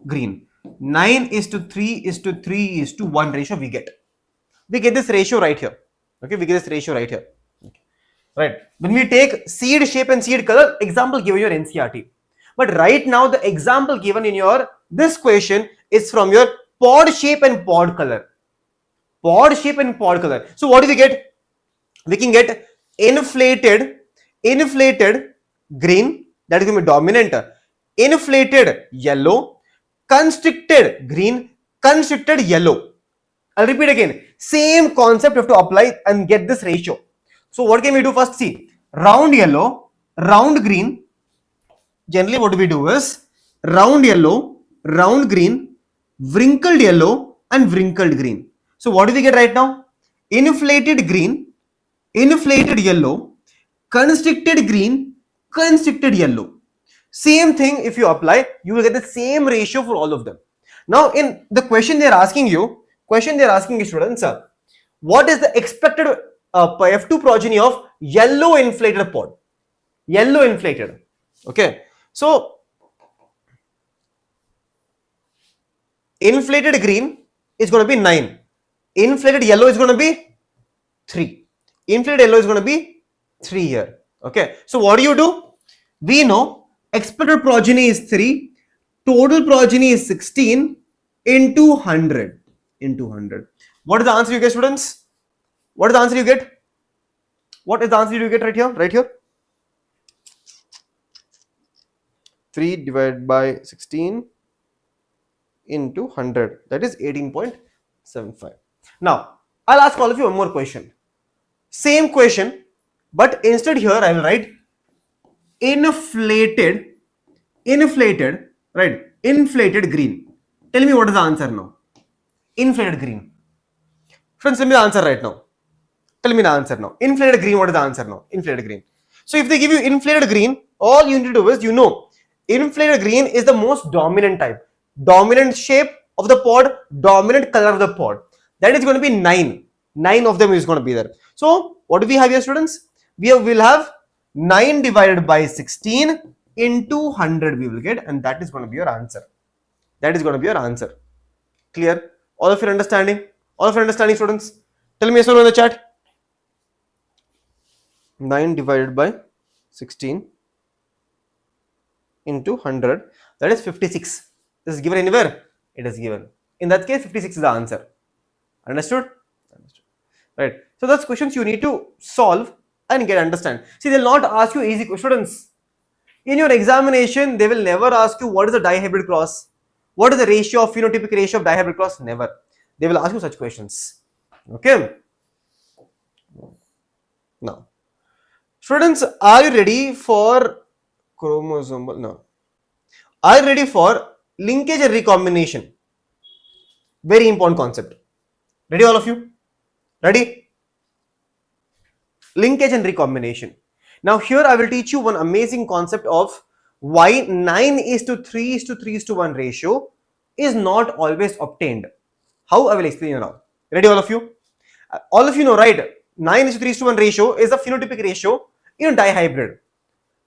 green. 9:3:3:1 ratio we get this ratio right here. Okay, right? When we take seed shape and seed color, example given in your NCERT, but right now the example given in your this question is from your pod shape and pod color. So what do we get? We can get inflated green, that is going to be dominant, inflated yellow, constricted green, constricted yellow. I'll repeat again. Same concept you have to apply and get this ratio. So what can we do first? See, round yellow, round green. Generally what we do is round yellow, round green, wrinkled yellow and wrinkled green. So what do we get right now? Inflated green, inflated yellow, constricted green, constricted yellow. Same thing if you apply, you will get the same ratio for all of them. Now in the question they are asking you, students, what is the expected F2 progeny of yellow inflated pod? Okay. So inflated green is going to be 9. Inflated yellow is going to be 3. Here. Okay. So what do? We know expected progeny is 3. Total progeny is 16 into 100. What is the answer you get, students? What is the answer you get? Right here? 3 divided by 16 into 100. That is 18.75. Now, I'll ask all of you one more question. Same question, but instead here I will write inflated green. Tell me what is the answer now? Inflated green. Friends, tell me the answer right now. Inflated green, what is the answer now? Inflated green. So if they give you inflated green, all you need to do is, inflated green is the most dominant type. Dominant shape of the pod, dominant color of the pod. That is going to be 9. 9 of them is going to be there. So what do we have here, students? We'll have 9 divided by 16 into 100 we will get, and that is going to be your answer. That is going to be your answer. Clear? All of your understanding? All of your understanding, students? Tell me yes or no in the chat. 9 divided by 16 into 100, that is 56. This is given anywhere? It is given. In that case, 56 is the answer. Understood? Understood. Right. So that's questions you need to solve and get understand. See, they'll not ask you easy questions. Students, in your examination, they will never ask you what is the dihybrid cross, what is the ratio of phenotypic ratio of dihybrid cross. Never. They will ask you such questions. Okay. Now, students, are you ready for chromosomal? No. Are you ready for linkage and recombination? Very important concept. Ready, all of you? Ready? Linkage and recombination. Now here I will teach you one amazing concept of why 9:3:3:1 ratio is not always obtained. How? I will explain you now. Ready, all of you? All of you know, right? 9:3:1 ratio is a phenotypic ratio in a dihybrid.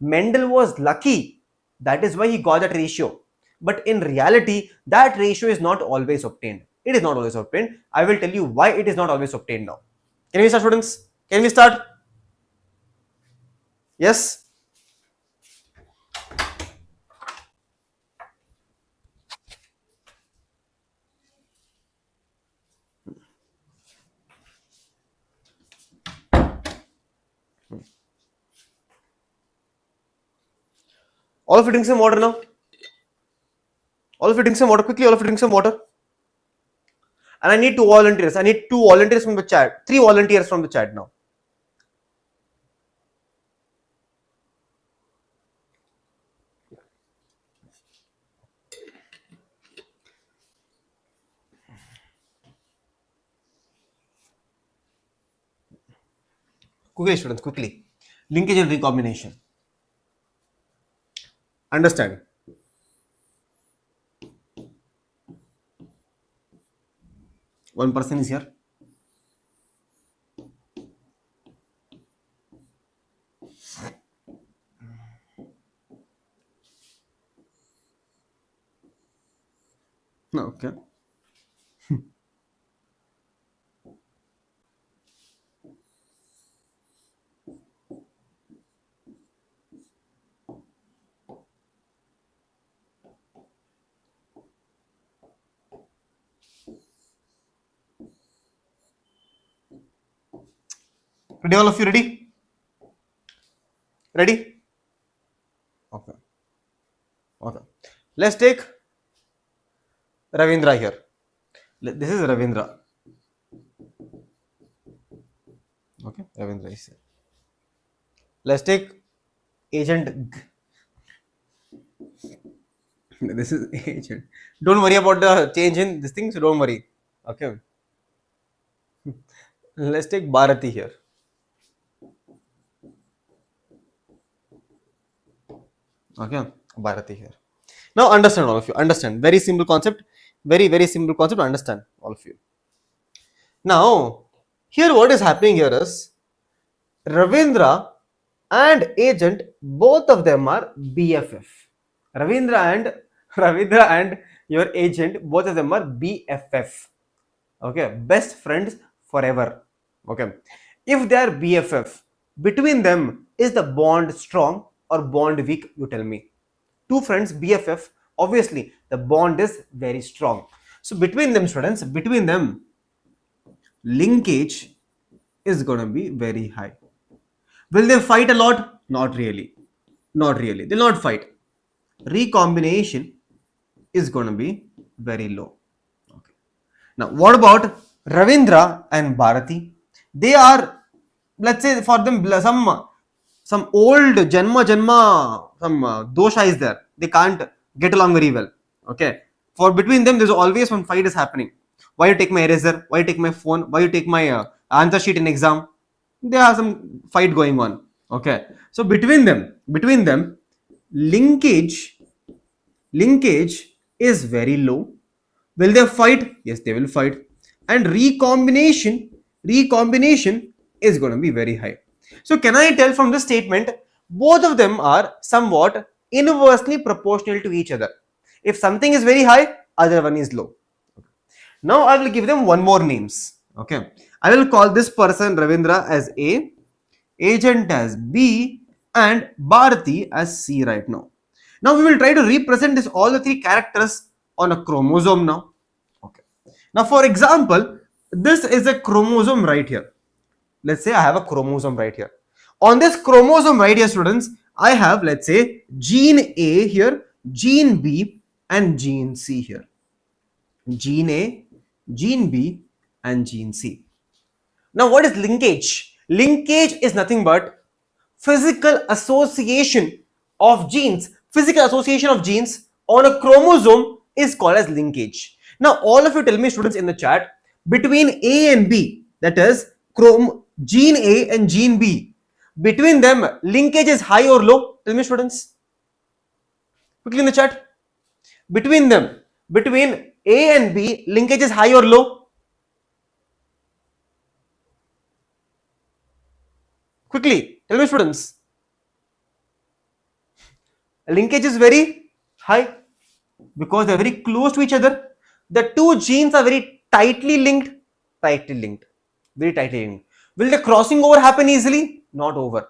Mendel was lucky. That is why he got that ratio. But in reality, that ratio is not always obtained. It is not always obtained. I will tell you why it is not always obtained now. Can we start, students? Can we start? Yes? All of you drink some water now. All of you drink some water quickly. All of you drink some water. And I need 2 volunteers. I need 2 volunteers from the chat. 3 volunteers from the chat now. Quickly, students, quickly. Linkage and recombination. Understand. One person is here. Okay. Ready, all of you? Ready? Ready? Okay. Okay. Let's take Ravindra here. This is Ravindra. Okay, Ravindra is here. Let's take agent G. This is agent. Don't worry about the change in this thing, so don't worry. Okay. Let's take Bharati here. Okay, Bharati here. Now understand, all of you. Understand. Very simple concept. Very simple concept to understand, all of you. Now, here what is happening here is Ravindra and agent, both of them are BFF. Ravindra and your agent, both of them are BFF. Okay, best friends forever. Okay, if they are BFF, between them is the bond strong or bond weak? You tell me. Two friends BFF, obviously the bond is very strong. So between them, students, between them, linkage is going to be very high. Will they fight a lot? Not really. Not really. They'll not fight. Recombination is going to be very low. Okay. Now, what about Ravindra and Bharati? They are, let's say, for them some old janma some dosha is there. They can't get along very well. Okay. For between them, there's always one fight is happening. Why you take my eraser? Why you take my phone? Why you take my answer sheet in exam? There are some fight going on. Okay. So between them, linkage is very low. Will they fight? Yes, they will fight. And recombination is going to be very high. So can I tell from this statement, both of them are somewhat inversely proportional to each other. If something is very high, other one is low. Now I will give them one more names. Okay, I will call this person Ravindra as A, Agent as B, and Bharati as C right now. Now we will try to represent this all the three characters on a chromosome now. Okay. Now for example, this is a chromosome right here. Let's say I have a chromosome right here. On this chromosome right here, students, I have, let's say, gene A here, gene B, and gene C here. Gene A, gene B, and gene C. Now what is linkage? Linkage is nothing but physical association of genes. Physical association of genes on a chromosome is called as linkage. Now all of you tell me, students, in the chat, between A and B, that is gene A and gene B, between them linkage is high or low? Tell me, students, quickly in the chat. Between them, between A and B, linkage is high or low? Quickly tell me, students. Linkage is very high because they are very close to each other. The two genes are very tightly linked, very tightly linked. Will the crossing over happen easily? Not over.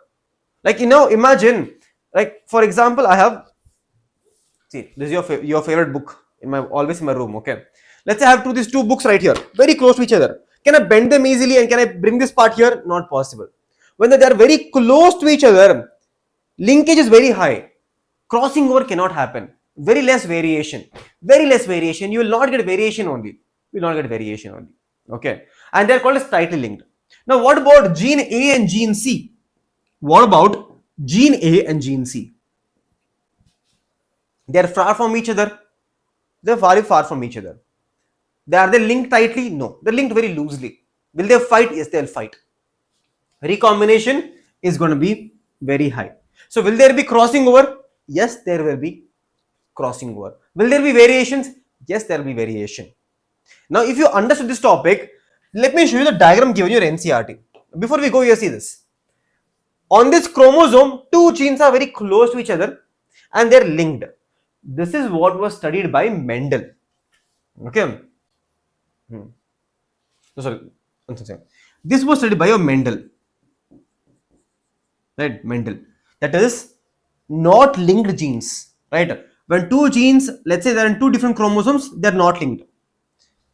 Like, imagine, like, for example, I have, see, this is your favorite book always in my room. Okay, let's say I have these two books right here, very close to each other. Can I bend them easily and can I bring this part here? Not possible. When they are very close to each other, linkage is very high. Crossing over cannot happen. Very less variation. You will not get variation only. Okay, and they are called as tightly linked. Now what about gene A and gene C? What about gene A and gene C? They are far from each other. They are very far from each other. Are they linked tightly? No, they are linked very loosely. Will they fight? Yes, they will fight. Recombination is going to be very high. So will there be crossing over? Yes, there will be crossing over. Will there be variations? Yes, there will be variation. Now, if you understood this topic, let me show you the diagram given in your NCERT. Before we go here, see this. On this chromosome, two genes are very close to each other and they are linked. This is what was studied by Mendel. Okay. Sorry. This was studied by Mendel. Right, Mendel. That is not linked genes. Right. When two genes, let's say they are in two different chromosomes, they are not linked.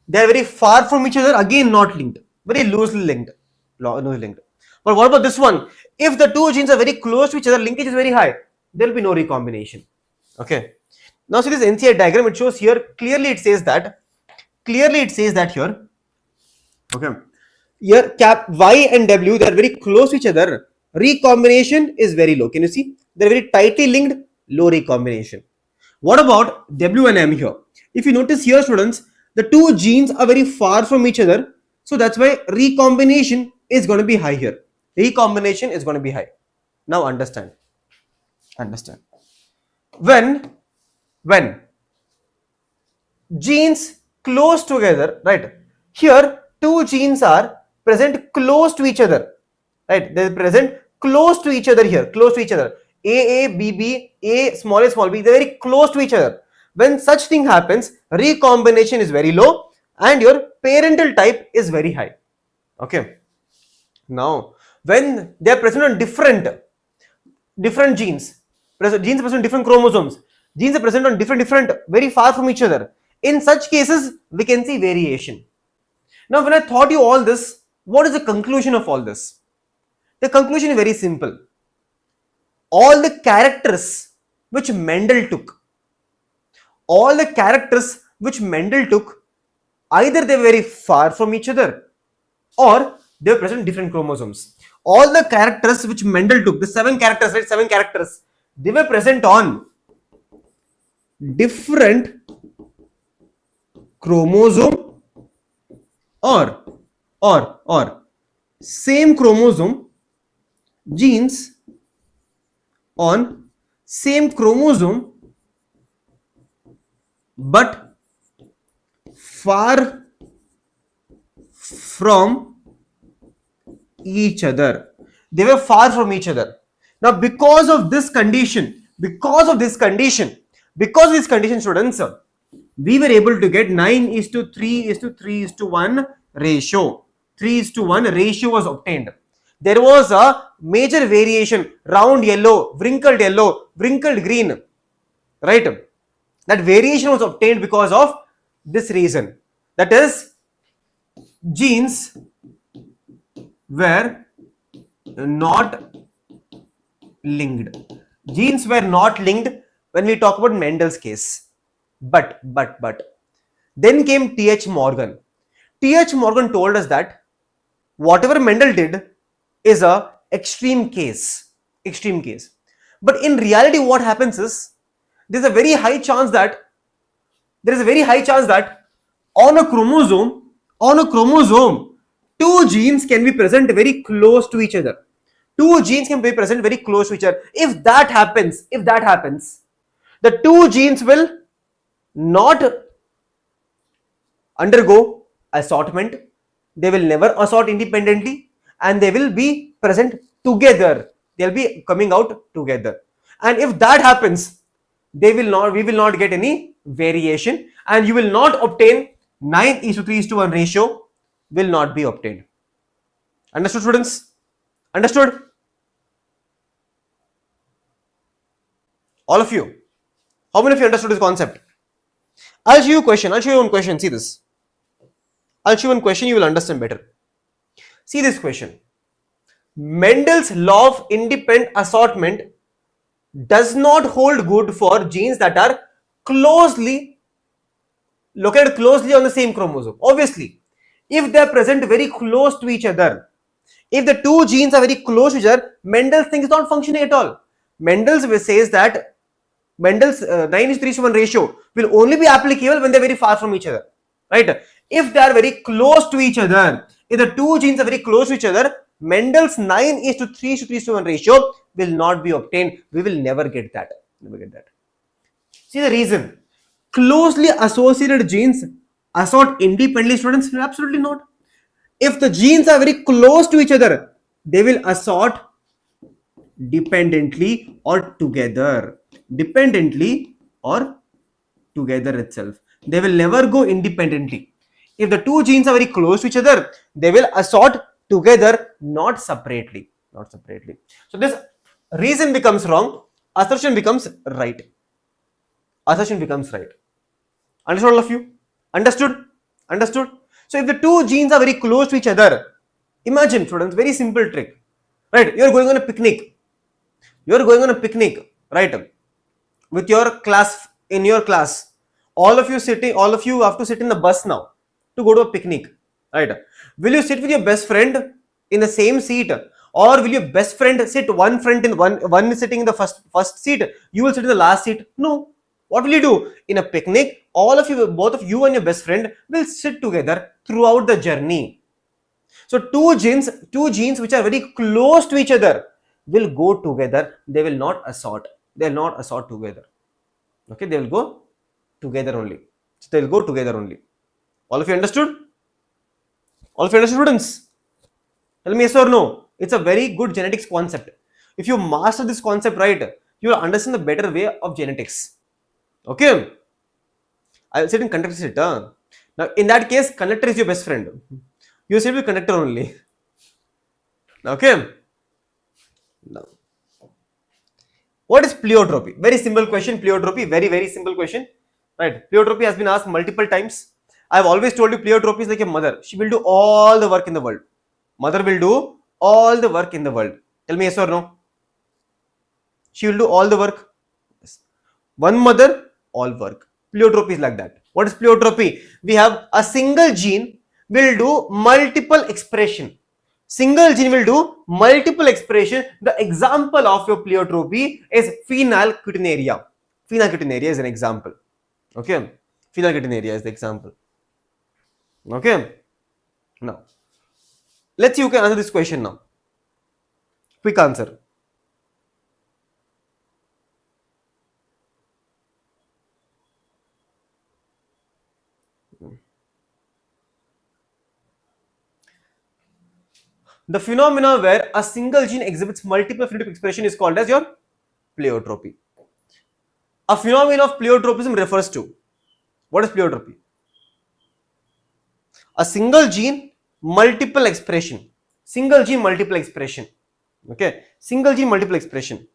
They are very far from each other, again not linked. Very loosely linked. But what about this one? If the two genes are very close to each other, linkage is very high, there will be no recombination. Okay. Now see this NCERT diagram, it shows here, clearly it says that here. Okay. Here cap Y and W, they are very close to each other. Recombination is very low. Can you see? They are very tightly linked, low recombination. What about W and M here? If you notice here, students, the two genes are very far from each other. So that's why recombination is going to be high here. Recombination is going to be high. Now understand. When genes close together, right? Here two genes are present close to each other, right? They are present close to each other here, A, B, B, A, small b, they are very close to each other. When such thing happens, recombination is very low and your parental type is very high. Okay. Now, when they are present on different genes present on different chromosomes, genes are present on different, very far from each other. In such cases, we can see variation. Now, when I taught you all this, what is the conclusion of all this? The conclusion is very simple. All the characters which Mendel took, either they were very far from each other or they were present in different chromosomes. All the characters which Mendel took, the 7 characters, right? 7 characters, they were present on different chromosome or same chromosome, genes on same chromosome but far from each other. They were far from each other. Now because of this condition, Because of this condition, students, we were able to get 9:3:3:1 ratio. 3:1 ratio was obtained. There was a major variation, round yellow, wrinkled green, right? That variation was obtained because of this reason. That is, genes were not linked. Genes were not linked when we talk about Mendel's case. But then came T.H. Morgan. T.H. Morgan told us that whatever Mendel did is a extreme case. But in reality, what happens is there is a very high chance that on a chromosome, two genes can be present very close to each other. If that happens, the two genes will not undergo assortment. They will never assort independently, and they will be present together. They'll be coming out together. And if that happens, we will not get any variation, and you will not obtain 9:3:1 ratio will not be obtained. Understood, students? Understood? All of you. How many of you understood this concept? I'll show you a question. I'll show you one question. See this. I'll show you one question. You will understand better. See this question. Mendel's law of independent assortment does not hold good for genes that are located closely on the same chromosome. Obviously, if they are present very close to each other, if the two genes are very close to each other, Mendel's thing is not functioning at all. Mendel's says that Mendel's 9:3:1 ratio will only be applicable when they are very far from each other, right? If they are very close to each other, if the two genes are very close to each other, Mendel's 9:3:1 ratio will not be obtained. We will never get that. See the reason. Closely associated genes assort independently, students? Absolutely not. If the genes are very close to each other, they will assort dependently or together. Itself. They will never go independently. If the two genes are very close to each other, they will assort together, not separately. So this reason becomes wrong, assertion becomes right. Understood, all of you? Understood? So if the two genes are very close to each other, imagine, students, very simple trick, right? You're going on a picnic, right? With your class, in your class, all of you have to sit in the bus now to go to a picnic, right? Will you sit with your best friend in the same seat, or will your best friend sit one is sitting in the first seat, you will sit in the last seat? No. What will you do? In a picnic, both of you and your best friend will sit together throughout the journey. So two genes which are very close to each other will go together. They will not assort. Together. Okay, they will go together only. All of you understood? Students? Tell me yes or no. It's a very good genetics concept. If you master this concept right, you will understand the better way of genetics. Okay? I will sit in conductor seat. Now, in that case, conductor is your best friend. You sit with conductor only. Okay? Now, what is pleiotropy? Very simple question. Pleiotropy, very simple question. Right? Pleiotropy has been asked multiple times. I have always told you pleiotropy is like a mother. She will do all the work in the world. Mother will do all the work in the world. Tell me yes or no. She will do all the work. Yes. One mother, all work. Pleiotropy is like that. What is pleiotropy? We have a single gene will do multiple expression. The example of your pleiotropy is phenylketonuria. Phenylketonuria is an example. Okay. Phenylketonuria is the example. Okay. Now, let's see who can answer this question now. Quick answer. The phenomena where a single gene exhibits multiple phenotypic expression is called as your pleiotropy. A phenomenon of pleiotropism refers to, what is pleiotropy? A single gene, multiple expression. Single gene, multiple expression. Okay, single gene, multiple expression.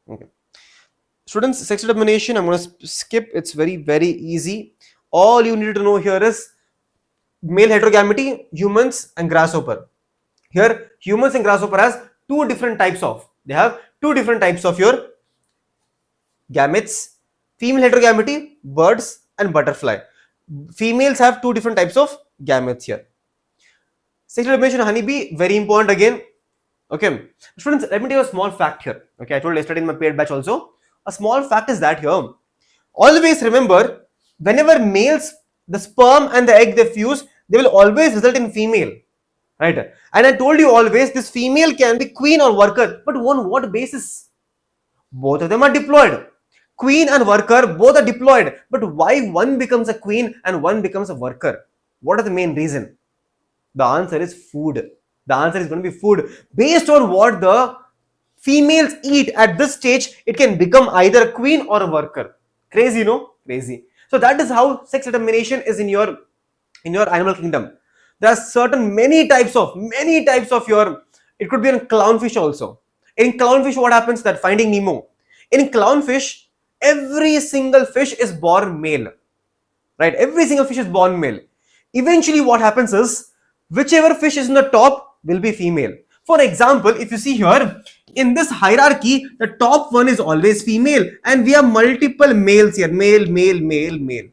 Okay. Students, sex determination, I'm going to skip. It's very easy. All you need to know here is male heterogamety, humans and grasshopper. Here, humans and grasshopper has two different types of. They have two different types of your gametes. Female heterogamety, birds and butterfly. Females have two different types of gametes here. Sexual dimension honeybee, very important again. Okay, students, let me tell you a small fact here. Okay, I told yesterday in my paid batch also. A small fact is that here, always remember, whenever males, the sperm and the egg they fuse, they will always result in female, right? And I told you always, this female can be queen or worker, but on what basis? Both of them are diploid. Queen and worker both are diploid, but why one becomes a queen and one becomes a worker? What are the main reason? The answer is food. The answer is going to be food. Based on what the females eat at this stage, it can become either a queen or a worker. Crazy, no? Crazy. So that is how sex determination is in your animal kingdom. There are certain many types of your. It could be in clownfish also. In clownfish, what happens? That Finding Nemo. In clownfish, every single fish is born male. Right? Every single fish is born male. Eventually, what happens is whichever fish is in the top will be female. For example, if you see here in this hierarchy, the top one is always female, and we have multiple males here, male, male, male, male.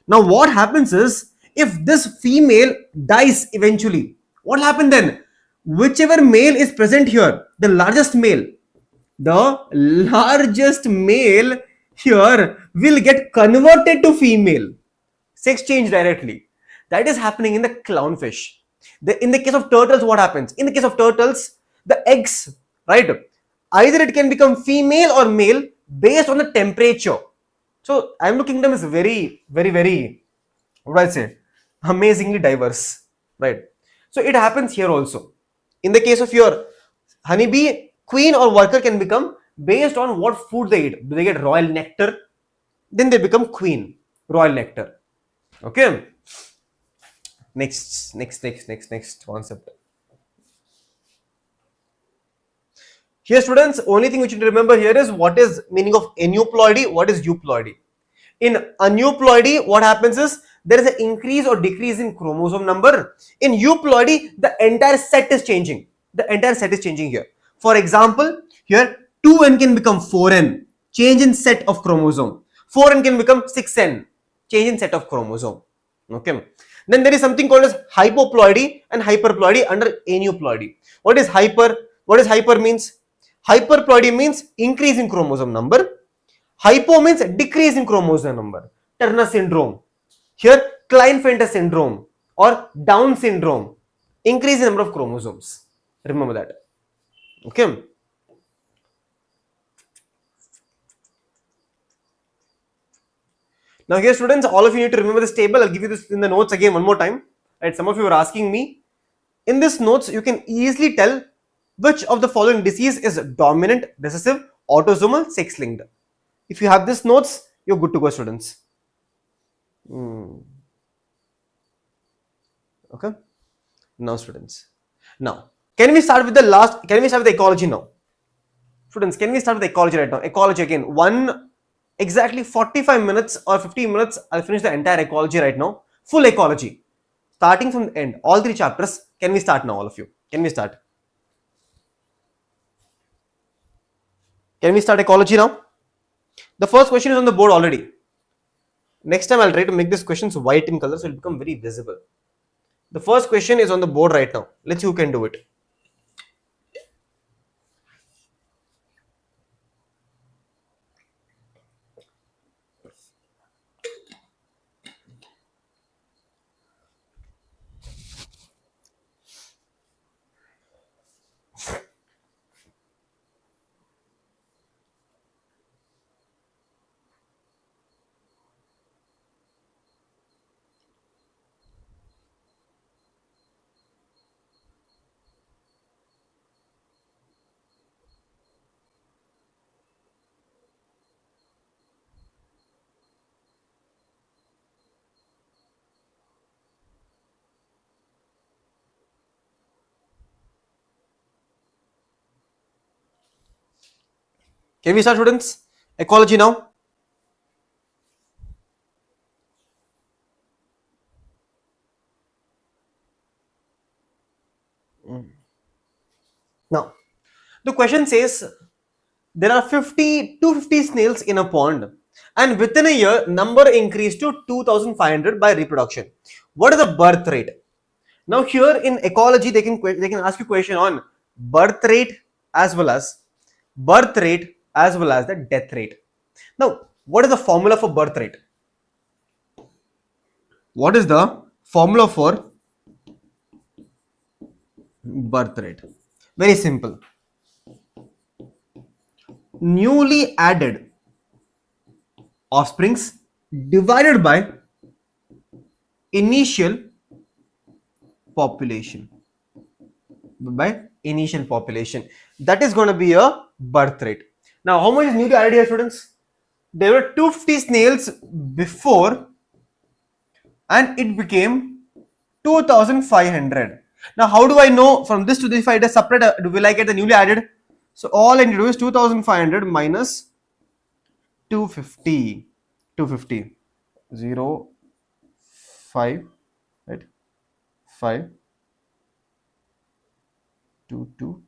Now, what happens is if this female dies eventually, what happened then? Whichever male is present here, the largest male here will get converted to female. Sex change directly. That is happening in the clownfish. In the case of turtles, what happens? In the case of turtles, the eggs, right? Either it can become female or male based on the temperature. So, animal kingdom is very, what do I say? Amazingly diverse, right? So, it happens here also. In the case of your honeybee, queen or worker can become based on what food they eat. Do they get royal nectar? Then they become queen, royal nectar. Okay. Next concept. Here, students, only thing which you need to remember here is what is meaning of aneuploidy, what is euploidy. In aneuploidy, what happens is there is an increase or decrease in chromosome number. In euploidy, the entire set is changing. The entire set is changing here. For example, here 2n can become 4n, change in set of chromosome. 4n can become 6n, change in set of chromosome. Okay. Then there is something called as hypoploidy and hyperploidy under aneuploidy. What is hyper? What is hyper means? Hyperploidy means increase in chromosome number. Hypo means decrease in chromosome number. Turner syndrome. Here, Klinefelter syndrome or Down syndrome. Increase in number of chromosomes. Remember that. Okay. Now here, students, all of you need to remember this table. I'll give you this in the notes again one more time. Right? Some of you are asking me. In this notes, you can easily tell which of the following disease is dominant, recessive, autosomal, sex-linked. If you have this notes, you're good to go, students. Okay. Now, students. Now, can we start with the ecology now? Students, can we start with ecology right now? Ecology again. Exactly 45 minutes or 50 minutes, I'll finish the entire ecology right now. Full ecology. Starting from the end. All 3 chapters. Can we start now, all of you? Can we start? Can we start ecology now? The first question is on the board already. Next time I'll try to make these questions white in color so it will become very visible. The first question is on the board right now. Let's see who can do it. Can we start, students? Ecology now. Now, the question says there are 250 snails in a pond, and within a year, number increased to 2,500 by reproduction. What is the birth rate? Now, here in ecology, they can ask you question on birth rate as well as the death rate. Now, what is the formula for birth rate? What is the formula for birth rate? Very simple. Newly added offsprings divided by initial population. That is going to be a birth rate. Now, how much is newly added here, students? There were 250 snails before, and it became 2,500. Now, how do I know from this to this? If I just separate, will I get the newly added? So all I need to do is 2,500 minus 250. 0, 5, right? 5, 2, 2.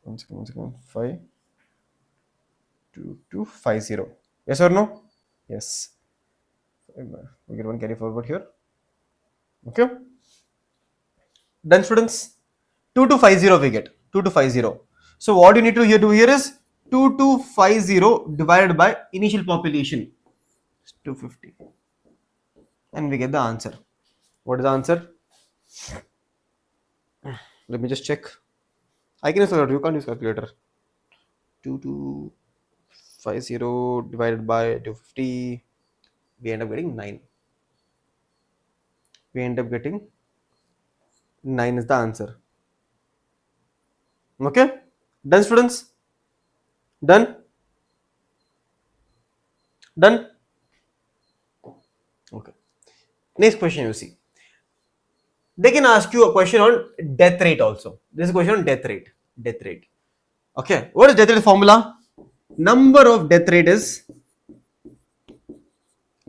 One second. 5, 2, 2, 5, 0. Yes or no? Yes. We get one carry forward here. Okay. Done, students. 2250 we get. 2250. So what you need to do here is 2250 divided by initial population. 250. And we get the answer. What is the answer? Let me just check. I can use calculator. You can't use calculator. 2250 divided by 250. We end up getting 9. We end up getting 9 is the answer. Okay? Done, students? Done? Done? Okay. Next question you see. They can ask you a question on death rate also. This is a question on death rate. Okay. What is death rate formula? Number of death rate is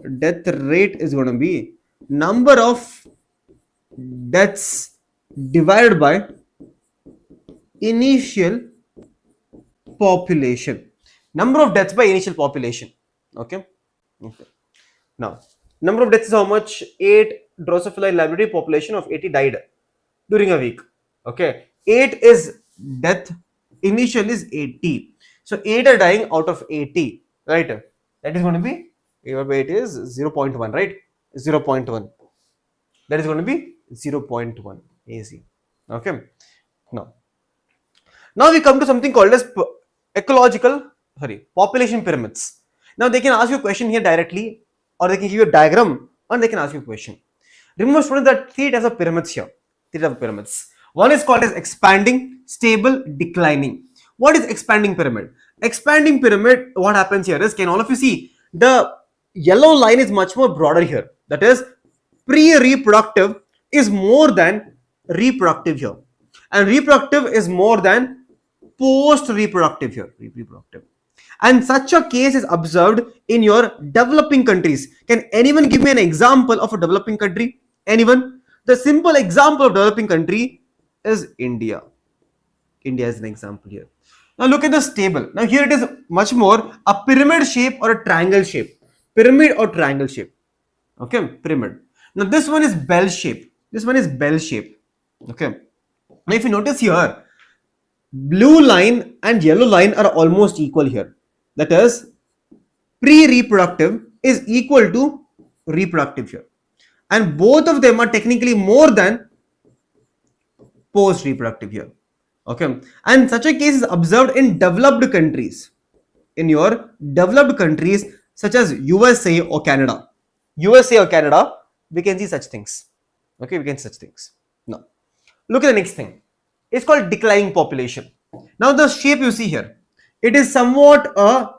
going to be number of deaths divided by initial population. Number of deaths by initial population. Okay. Now, number of deaths is how much? 8 Drosophila library population of 80 died during a week. Okay. 8 is death. Initial is 80. So 8 are dying out of 80. Right. That is going to be 8 is 0.1. Right. 0.1. That is going to be 0.1. Easy. Okay. Now we come to something called as population pyramids. Now they can ask you a question here directly, or they can give you a diagram, and they can ask you a question. Remember, students, that 3 types of pyramids here. 3 types of pyramids. One is called as expanding, stable, declining. What is expanding pyramid? Expanding pyramid, what happens here is, can all of you see the yellow line is much more broader here. That is, pre-reproductive is more than reproductive here, and reproductive is more than post-reproductive here. And such a case is observed in your developing countries. Can anyone give me an example of a developing country? Anyone? The simple example of developing country is India. India is an example here. Now look at this table. Now here it is much more a pyramid shape or a triangle shape. Pyramid or triangle shape. Okay, pyramid. Now this one is bell shape. Okay. Now if you notice here, blue line and yellow line are almost equal here. That is, pre-reproductive is equal to reproductive here. And both of them are technically more than post-reproductive here. Okay. And such a case is observed in developed countries. In your developed countries such as USA or Canada. We can see such things. Okay, we can see such things. Now, look at the next thing. It's called declining population. Now the shape you see here, it is somewhat a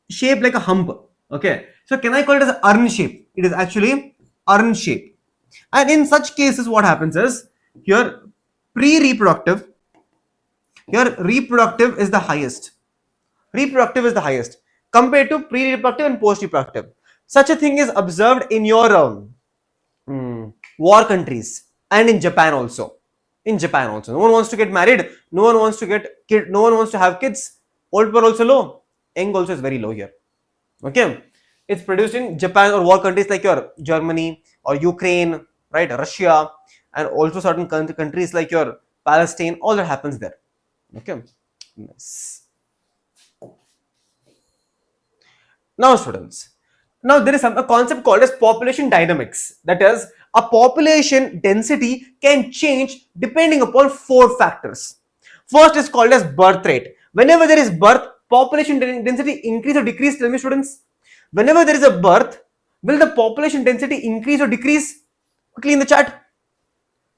shape like a hump. Okay, so can I call it as urn shape? It is actually urn shape. And in such cases, what happens is, here pre-reproductive Your reproductive is the highest. Reproductive is the highest compared to pre-reproductive and post-reproductive. Such a thing is observed in your war countries and in Japan also. In Japan also, no one wants to get married. No one wants to get kid. No one wants to have kids. Old people also low. Young also is very low here. Okay, it's produced in Japan or war countries like your Germany or Ukraine, right? Russia, and also certain countries like your Palestine. All that happens there. Okay, nice. Now, students, now there is a concept called as population dynamics. That is, a population density can change depending upon four factors. First is called as birth rate. Whenever there is birth, population density increase or decrease? Tell me, students. Whenever there is a birth, will the population density increase or decrease? Quickly in the chat.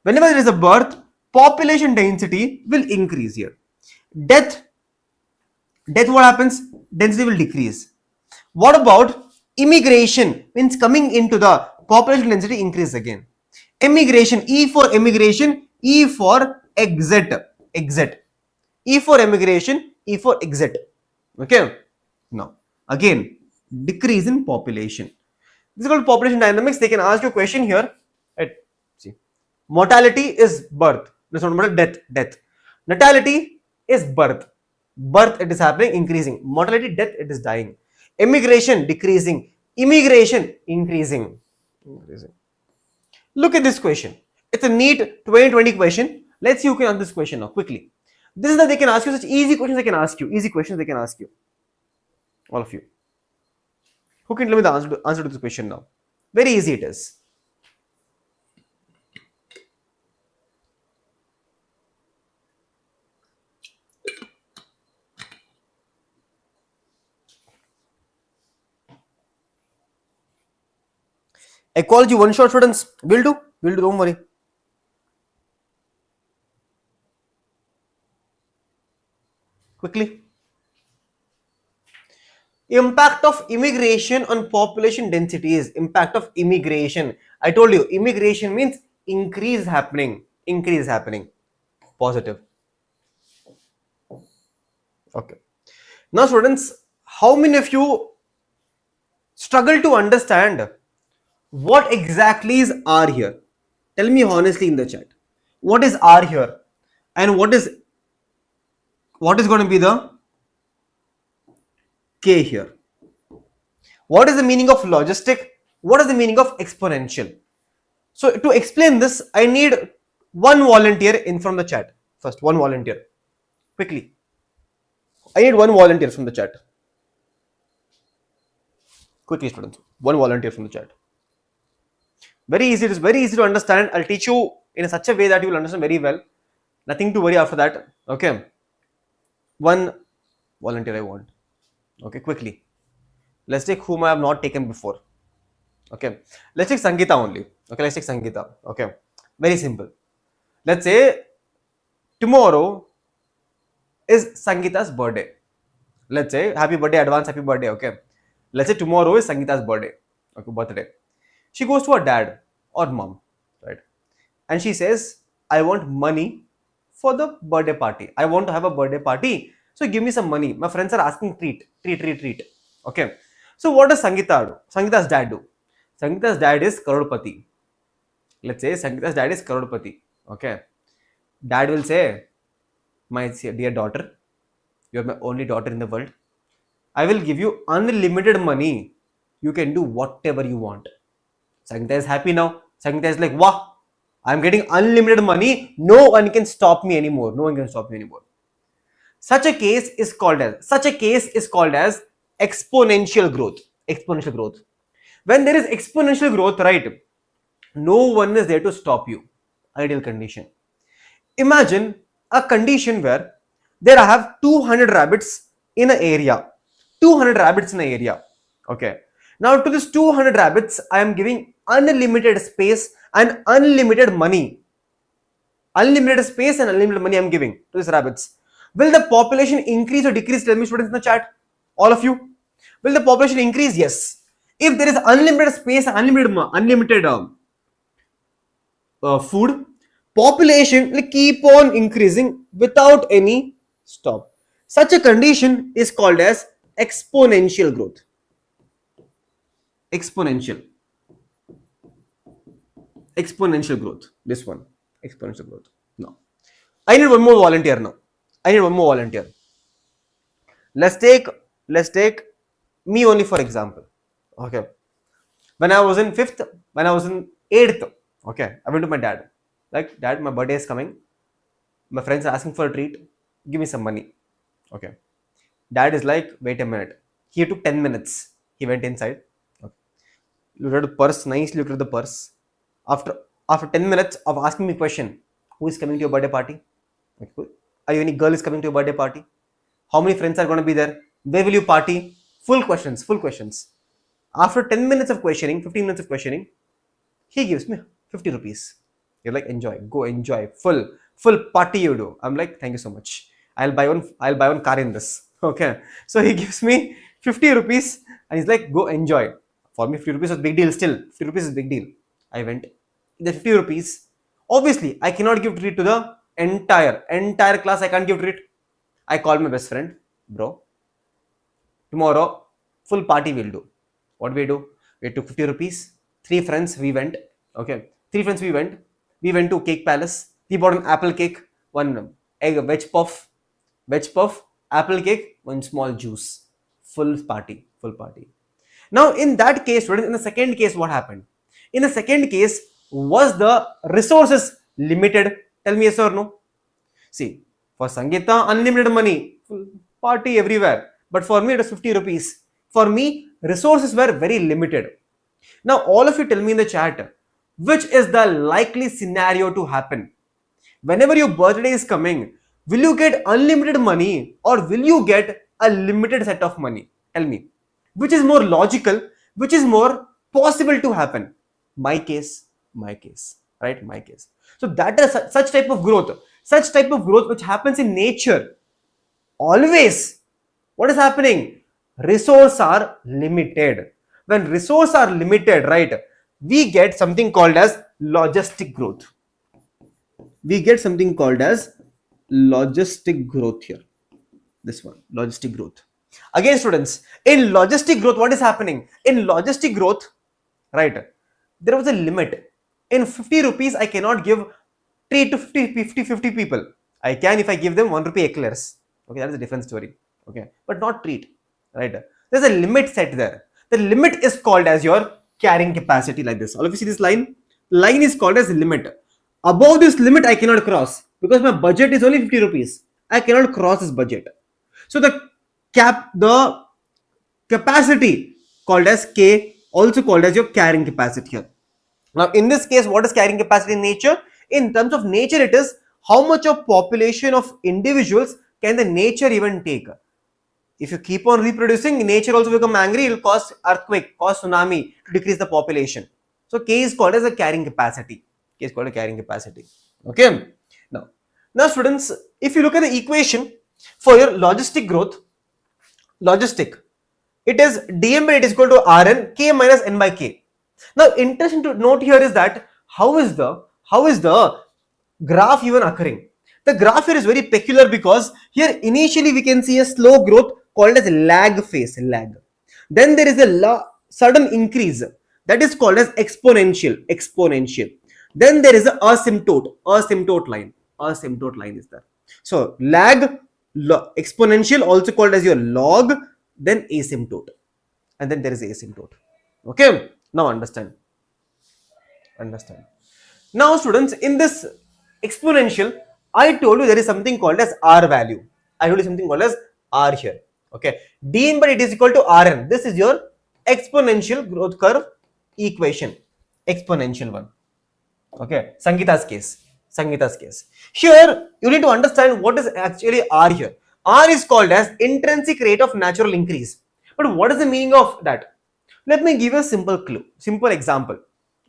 Whenever there is a birth, population density will increase here. Death, what happens? Density will decrease. What about immigration? Means coming into the population density increase again. Immigration, E for immigration, E for exit. Exit. E for immigration, E for exit. Okay. Now, again, decrease in population. This is called population dynamics. They can ask you a question here. Right. See, mortality is birth. That's not death. Death. Natality is birth. Birth, it is happening, increasing. Mortality, death, it is dying. Immigration, decreasing. Immigration, increasing. Look at this question. It's a NEET 2020 question. Let's see who can answer this question now quickly. This is that they can ask you such easy questions. They can ask you easy questions. They can ask you, all of you. Who can tell me the answer to this question now? Very easy it is. Ecology one shot, students. We'll do. Don't worry. Quickly. Impact of immigration on population density is impact of immigration. I told you, immigration means increase happening. Increase happening. Positive. Okay. Now, students, how many of you struggle to understand what exactly is R here? Tell me honestly in the chat. What is R here? And what is going to be the K here? What is the meaning of logistic? What is the meaning of exponential? So to explain this, I need one volunteer in from the chat. First, one volunteer. Quickly. I need one volunteer from the chat. Quickly, students. One volunteer from the chat. Very easy. It is very easy to understand. I'll teach you in such a way that you will understand very well. Nothing to worry after that. Okay. One volunteer I want. Okay, quickly. Let's take whom I have not taken before. Okay. Let's take Sangeeta only. Okay, let's take Sangeeta. Okay. Very simple. Let's say tomorrow is Sangeeta's birthday. Let's say happy birthday, advance happy birthday. Okay. Let's say tomorrow is Sangeeta's birthday. Okay, birthday. She goes to her dad or mom, right? And she says, I want money for the birthday party. I want to have a birthday party. So give me some money. My friends are asking treat. Okay. So what does Sangeeta do? Sangeeta's dad do? Sangeeta's dad is Karodpati. Let's say Sangeeta's dad is Karodpati. Okay. Dad will say, my dear daughter, you are my only daughter in the world. I will give you unlimited money. You can do whatever you want. Sangeeta is happy now. Sangeeta is like, wow, I'm getting unlimited money. No one can stop me anymore. Such a case is called as exponential growth. Exponential growth. When there is exponential growth, right, no one is there to stop you. Ideal condition. Imagine a condition where there I have 200 rabbits in an area. 200 rabbits in an area. Okay. Now to this 200 rabbits, I am giving unlimited space and unlimited money. Unlimited space and unlimited money I am giving to these rabbits. Will the population increase or decrease? Tell me, students in the chat. All of you. Will the population increase? Yes. If there is unlimited space, unlimited food, population will keep on increasing without any stop. Such a condition is called as exponential growth. Exponential growth. This one, exponential growth. Now, I need one more volunteer now. Let's take me only for example. Okay. When I was in 5th, when I was in 8th, okay, I went to my dad. Like, Dad, my birthday is coming. My friends are asking for a treat. Give me some money. Okay. Dad is like, wait a minute. He took 10 minutes. He went inside. Okay. Looked at the purse, nicely looked at the purse. After 10 minutes of asking me a question, who is coming to your birthday party? Okay. Are you any girl is coming to your birthday party? How many friends are going to be there? Where will you party? Full questions. After 10 minutes of questioning, 15 minutes of questioning, he gives me 50 rupees. You're like, enjoy, go enjoy, full party you do. I'm like, thank you so much. I'll buy one car in this. Okay. So he gives me 50 rupees and he's like, go enjoy. For me, 50 rupees was big deal still. 50 rupees is big deal. I went. The 50 rupees, obviously, I cannot give treat to the entire class. I can't give treat. I called my best friend, bro. Tomorrow, full party we'll do. What we do? We took 50 rupees. 3 friends we went. Okay. 3 friends we went. We went to Cake Palace. We bought an apple cake, one egg, veg puff, apple cake, one small juice. Full party. Now, in that case, in the second case, what happened? In the second case, was the resources limited? Tell me yes or no. See, for Sangeeta, unlimited money, full party everywhere. But for me, it was 50 rupees. For me, resources were very limited. Now, all of you tell me in the chat, which is the likely scenario to happen? Whenever your birthday is coming, will you get unlimited money or will you get a limited set of money? Tell me. Which is more logical? Which is more possible to happen? My case, right? My case. So that is such type of growth which happens in nature. Always, what is happening? Resources are limited. When resources are limited, right, we get something called as logistic growth. Here. This one, logistic growth. Again, students, in logistic growth, what is happening? In logistic growth, right, there was a limit. In 50 rupees, I cannot give treat to 50 people. I can if I give them 1 rupee eclairs. Okay, that is a different story. Okay, but not treat, right? There's a limit set there. The limit is called as your carrying capacity, like this. All of you see this line? Line is called as limit. Above this limit, I cannot cross because my budget is only 50 rupees. I cannot cross this budget. So the capacity called as K, also called as your carrying capacity here. Now, in this case, what is carrying capacity in nature? In terms of nature, it is how much of population of individuals can the nature even take. If you keep on reproducing, nature also become angry, it will cause earthquake, cause tsunami to decrease the population. So K is called as a carrying capacity. Okay. Now students, if you look at the equation for your logistic growth, it is dm by dt is equal to Rn, K minus N by K. Now, interesting to note here is that how is the graph even occurring? The graph here is very peculiar because here initially we can see a slow growth called as lag phase. Then there is a sudden increase that is called as exponential. Then there is a asymptote line. Is there. So lag, exponential, also called as your log, then asymptote, and then there is asymptote. Okay. Now understand. Now students, in this exponential, I told you there is something called as R value. I told you something called as R here. Okay. dn by dt is equal to Rn. This is your exponential growth curve equation. Exponential one. Okay. Sangeeta's case. Here, you need to understand what is actually R here. R is called as intrinsic rate of natural increase. But what is the meaning of that? Let me give you a simple example.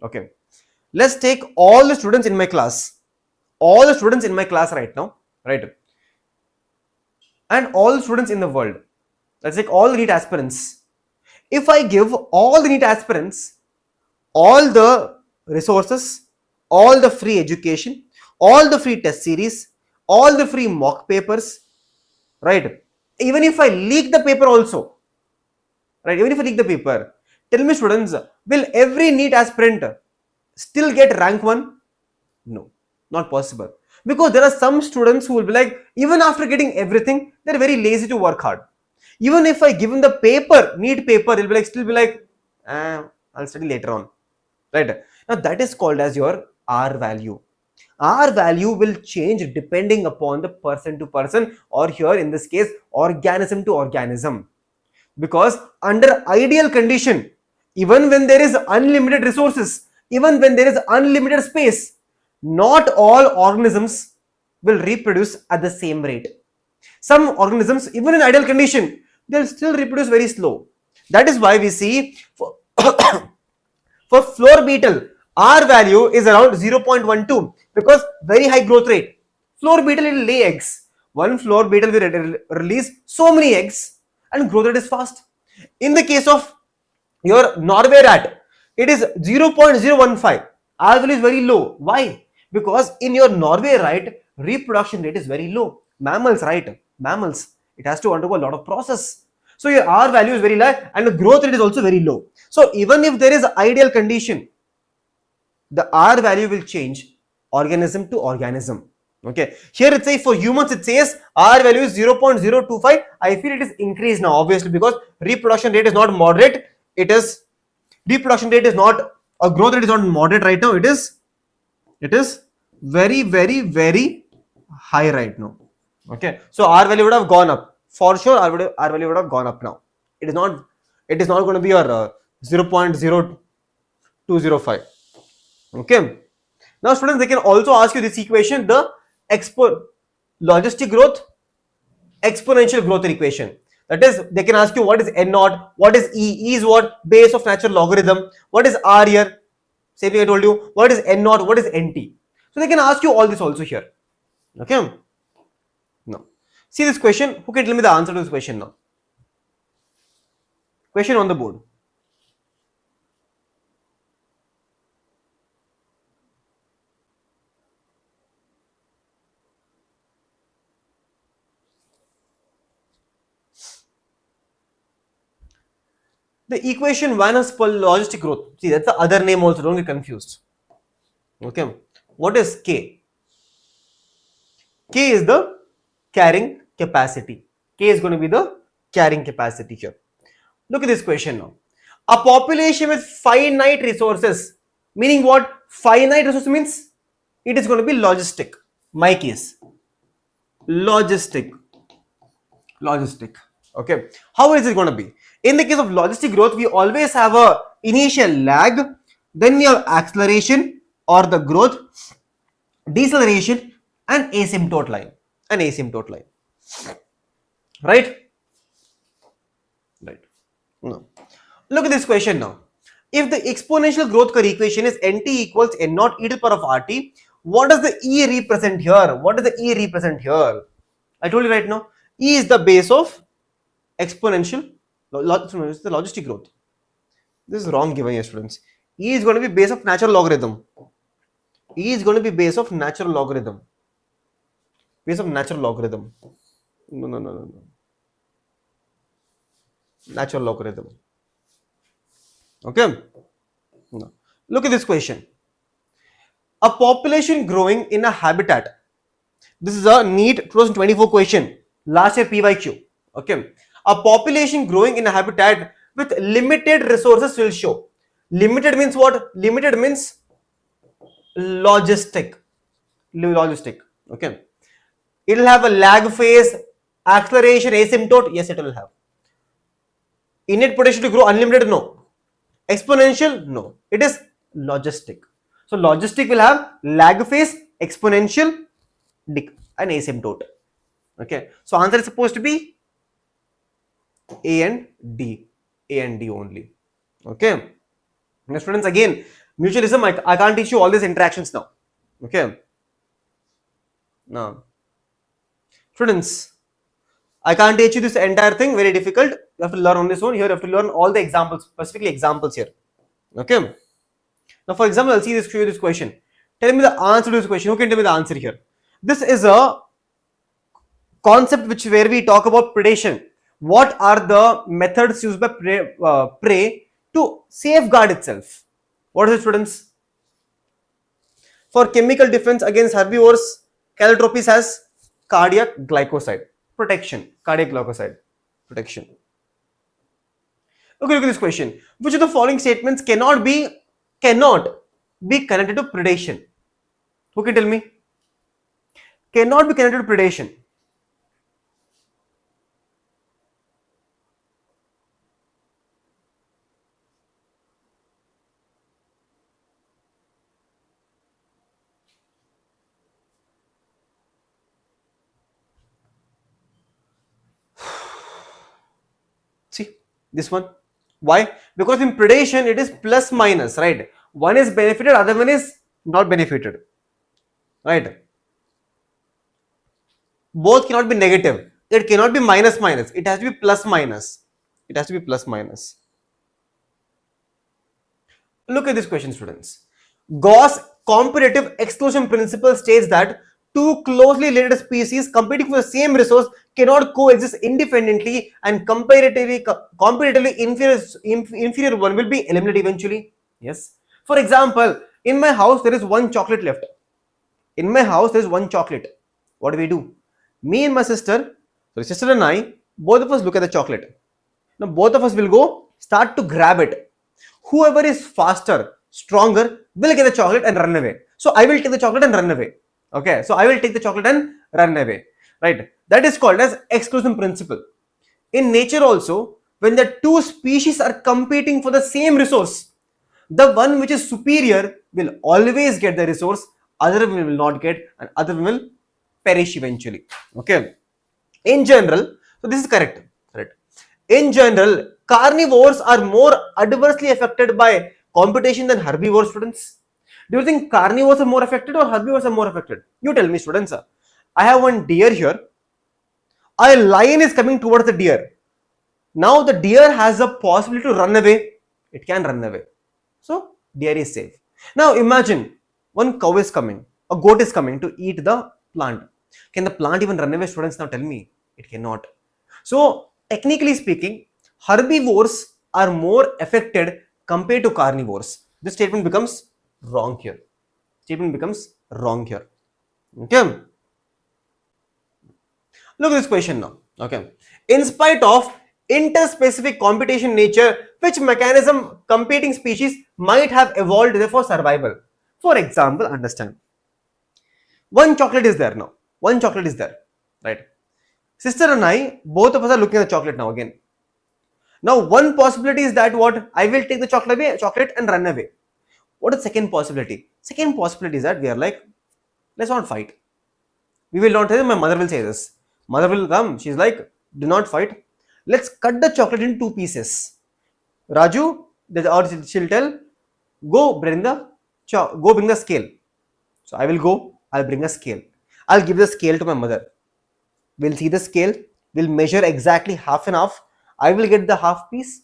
Okay. Let's take all the students in my class. Right now, right? And all the students in the world. Let's take all the NEET aspirants. If I give all the NEET aspirants all the resources, all the free education, all the free test series, all the free mock papers, right? Even if I leak the paper also, right? Even if I leak the paper, tell me students, will every NEET aspirant still get rank 1? No, not possible. Because there are some students who will be like, even after getting everything, they're very lazy to work hard. Even if I give him the paper, NEET paper, he'll be like, still be like, I'll study later on. Right? Now that is called as your R value. R value will change depending upon the person to person, or here in this case, organism to organism. Because under ideal condition, even when there is unlimited resources, even when there is unlimited space, not all organisms will reproduce at the same rate. Some organisms, even in ideal condition, they'll still reproduce very slow. That is why we see for, for floor beetle, R value is around 0.12 because very high growth rate. Floor beetle will lay eggs. One floor beetle will release so many eggs and growth rate is fast. In the case of your Norway rat, it is 0.015. R value is very low. Why? Because in your Norway rat, reproduction rate is very low. Mammals, right? Mammals, it has to undergo a lot of process. So your R value is very low and the growth rate is also very low. So even if there is ideal condition, the R value will change organism to organism. Okay, here it says for humans it says R value is 0.025. I feel it is increased now, obviously, because reproduction rate is not moderate. It is reproduction rate is not, or growth rate is not moderate right now. It is very, very, very high right now. Okay, so R value would have gone up for sure. R value would have gone up now. It is not going to be your 0.0205. Okay, now students, they can also ask you this equation, the logistic growth exponential growth equation. That is, they can ask you what is N naught, what is E. E is what? Base of natural logarithm. What is R here? Same thing I told you. What is N naught? What is NT? So they can ask you all this also here. Okay. Now, see this question. Who can tell me the answer to this question now? Question on the board. The equation 1 is for logistic growth. See, that's the other name also. Don't get confused. Okay. What is K? K is the carrying capacity. K is going to be the carrying capacity here. Look at this question now. A population with finite resources, meaning what? Finite resources means it is going to be logistic. My case. Logistic. Okay. How is it going to be? In the case of logistic growth, we always have a initial lag, then we have acceleration or the growth, deceleration, and asymptote line. Right? No. Look at this question now. If the exponential growth curve equation is nt equals n naught e to the power of rt, what does the e represent here? I told you right now. E is the base of exponential. It's the logistic growth. This is wrong given here, students. E is going to be base of natural logarithm. No. Natural logarithm. Okay. No. Look at this question. A population growing in a habitat. This is a NEET 2024 question. Last year PYQ. Okay. A population growing in a habitat with limited resources will show. Limited means what? Limited means logistic. Okay. It will have a lag phase, acceleration, asymptote. Yes, it will have. Innate potential to grow unlimited? No. Exponential? No. It is logistic. So logistic will have lag phase, exponential, and asymptote. Okay. So answer is supposed to be A and D only. Okay. Now students, again, mutualism, I can't teach you all these interactions now. Okay. Now, students, I can't teach you this entire thing, very difficult. You have to learn on this one. Here you have to learn all the examples, specifically examples here. Okay. Now, for example, I'll show you this question. Tell me the answer to this question. Who can tell me the answer here? This is a concept which where we talk about predation. What are the methods used by prey to safeguard itself? What is it, students? For chemical defense against herbivores, calotropis has cardiac glycoside protection. Cardiac glycoside protection. Okay, look at this question. Which of the following statements cannot be connected to predation? Who can tell me? Cannot be connected to predation. See this one. Why? Because in predation it is plus minus, right? One is benefited, other one is not benefited, right? Both cannot be negative. It cannot be minus minus. It has to be plus minus. It has to be plus minus. Look at this question, students. Gauss competitive exclusion principle states that two closely related species competing for the same resource cannot coexist independently, and comparatively inferior one will be eliminated eventually. Yes. For example, in my house there is one chocolate left. In my house there is one chocolate. What do? Me and my sister and I, both of us look at the chocolate. Now both of us will go start to grab it. Whoever is faster, stronger will get the chocolate and run away. So I will take the chocolate and run away. Okay, so I will take the chocolate and run away. Right? That is called as exclusion principle. In nature also, when the two species are competing for the same resource, the one which is superior will always get the resource, other one will not get, and other one will perish eventually. Okay. In general, so this is correct. In general, carnivores are more adversely affected by competition than herbivores, students. Do you think carnivores are more affected or herbivores are more affected? You tell me, students. I have one deer here. A lion is coming towards the deer. Now the deer has a possibility to run away. It can run away. So deer is safe. Now imagine one cow is coming. A goat is coming to eat the plant. Can the plant even run away, students? Now tell me. It cannot. So technically speaking, herbivores are more affected compared to carnivores. This statement becomes wrong here. Okay. Look at this question now. Okay. In spite of interspecific competition nature, which mechanism competing species might have evolved for survival? For example, understand. One chocolate is there now. Right? Sister and I, both of us are looking at the chocolate now again. Now, one possibility is that what? I will take the chocolate and run away. What is second possibility? Second possibility is that we are like, let's not fight. We will not say, my mother will say this. Mother will come, she's like, do not fight. Let's cut the chocolate into 2 pieces. Raju, or she'll tell, go bring the scale. So I will go, I'll bring a scale. I'll give the scale to my mother. We'll see the scale, we'll measure exactly half and half. I will get the half piece,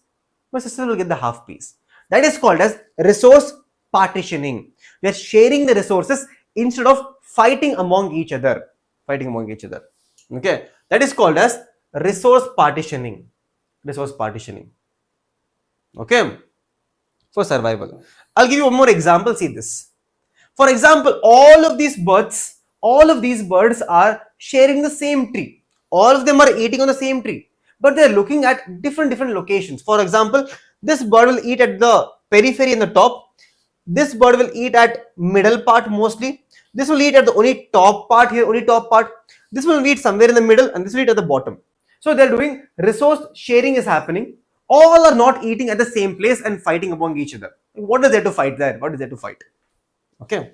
my sister will get the half piece. That is called as resource partitioning. We are sharing the resources instead of fighting among each other. Okay, that is called as resource partitioning. Okay, for survival. I'll give you one more example. See this. For example, all of these birds are sharing the same tree. All of them are eating on the same tree, but they are looking at different locations. For example, this bird will eat at the periphery in the top. This bird will eat at middle part mostly. This will eat at the only top part here, This will eat somewhere in the middle, and this will eat at the bottom. So they are doing resource sharing is happening. All are not eating at the same place and fighting among each other. What is there to fight there? Okay,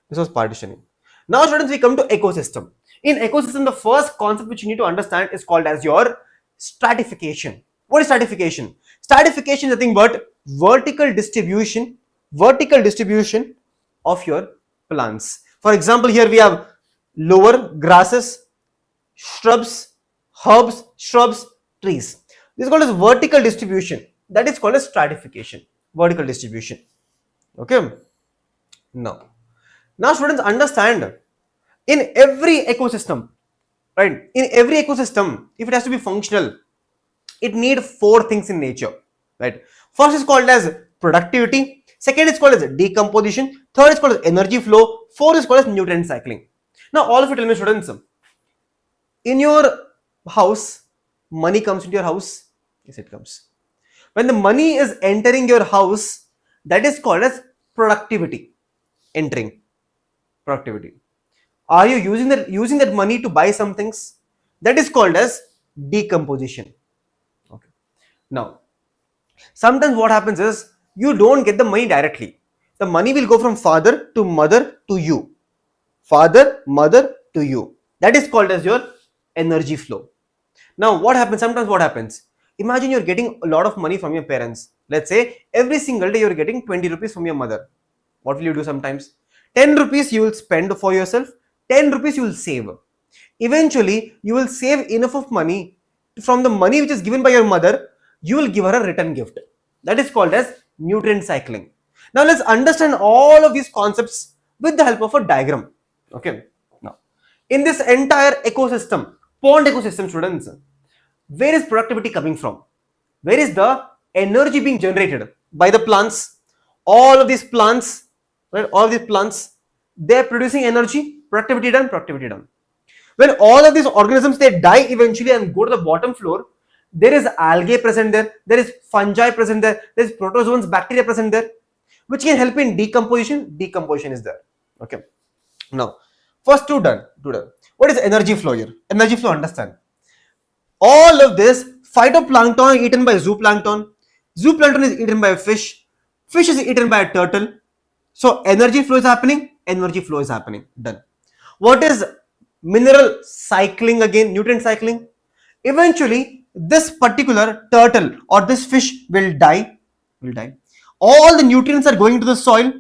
resource partitioning. Now, students, we come to ecosystem. In ecosystem, the first concept which you need to understand is called as your stratification. What is stratification? Stratification is nothing but vertical distribution of your plants. For example, here we have lower grasses, shrubs, herbs, trees. This is called as vertical distribution. That is called as stratification. Vertical distribution. Okay. Now students, understand, in every ecosystem, right? In every ecosystem, if it has to be functional, it needs four things in nature, right? First is called as productivity, second is called as decomposition, third is called as energy flow, fourth is called as nutrient cycling. Now all of you tell me, students, in your house, money comes into your house? Yes, it comes. When the money is entering your house, that is called as productivity. Entering, productivity. Are you using that money to buy some things? That is called as decomposition. Okay. Now, sometimes what happens is you don't get the money directly. The money will go from father to mother to you. Father, mother to you. That is called as your energy flow. Now, what happens? Sometimes what happens? Imagine you're getting a lot of money from your parents. Let's say every single day you're getting 20 rupees from your mother. What will you do sometimes? 10 rupees you will spend for yourself, 10 rupees you will save. Eventually, you will save enough of money. From the money which is given by your mother, you will give her a return gift. That is called as nutrient cycling. Now, let's understand all of these concepts with the help of a diagram. Okay. Now, in this entire ecosystem, pond ecosystem, students, where is productivity coming from? Where is the energy being generated? By the plants. All of these plants, right? All of these plants, they are producing energy. Productivity done, productivity done. When all of these organisms, they die eventually and go to the bottom floor, there is algae present there, there is fungi present there, there is protozoans, bacteria present there, which can help in decomposition. Decomposition is there. Okay. Now, first two done. What is energy flow here? Energy flow, understand. All of this phytoplankton is eaten by zooplankton. Zooplankton is eaten by a fish. Fish is eaten by a turtle. So energy flow is happening. Energy flow is happening. Done. What is mineral cycling again? Nutrient cycling. Eventually, this particular turtle or this fish will die. All the nutrients are going to the soil.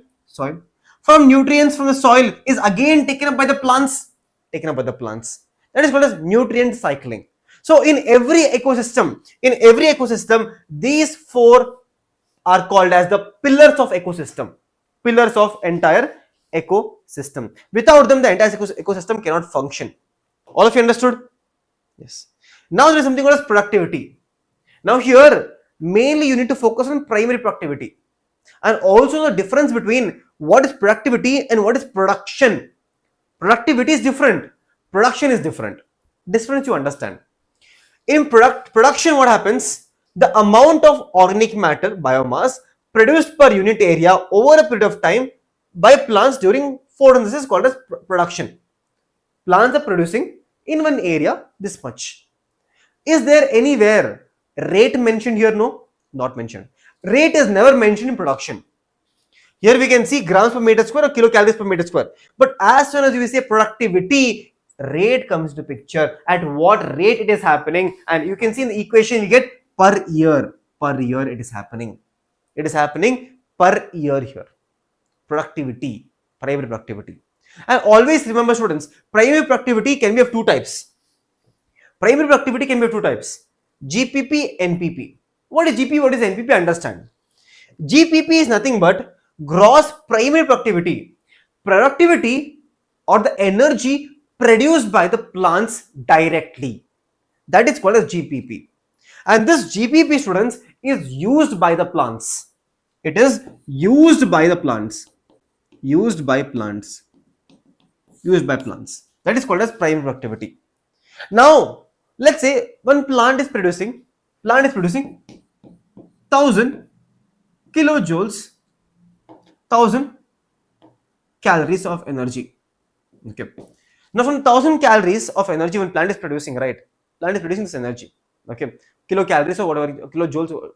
From nutrients from the soil is again taken up by the plants. That is called as nutrient cycling. So in every ecosystem, these four are called as the pillars of ecosystem. Pillars of entire ecosystem. Without them, the entire ecosystem cannot function. All of you understood? Yes. Now there is something called as productivity. Now here, mainly you need to focus on primary productivity. And also the difference between what is productivity and what is production. Productivity is different. Production is different. Difference you understand. In production, what happens? The amount of organic matter, biomass, produced per unit area over a period of time by plants during photosynthesis is called as production. Plants are producing in one area this much. Is there anywhere rate mentioned here? No, not mentioned. Rate is never mentioned in production. Here we can see grams per meter square or kilocalories per meter square. But as soon as we say productivity, rate comes to picture, at what rate it is happening, and you can see in the equation you get per year it is happening. It is happening per year here. Productivity, primary productivity. And always remember, students, primary productivity can be of two types. GPP, NPP. What is GP, what is NPP? Understand. GPP is nothing but gross primary productivity. Productivity or the energy produced by the plants directly. That is called as GPP. And this GPP, students, is used by the plants. It is used by the plants. Used by plants. That is called as primary productivity. Now, let's say one plant is producing 1000 kilojoules, 1000 calories of energy. Okay. Now, from 1000 calories of energy one plant is producing, right? Plant is producing this energy. Okay. Kilocalories or whatever, kilojoules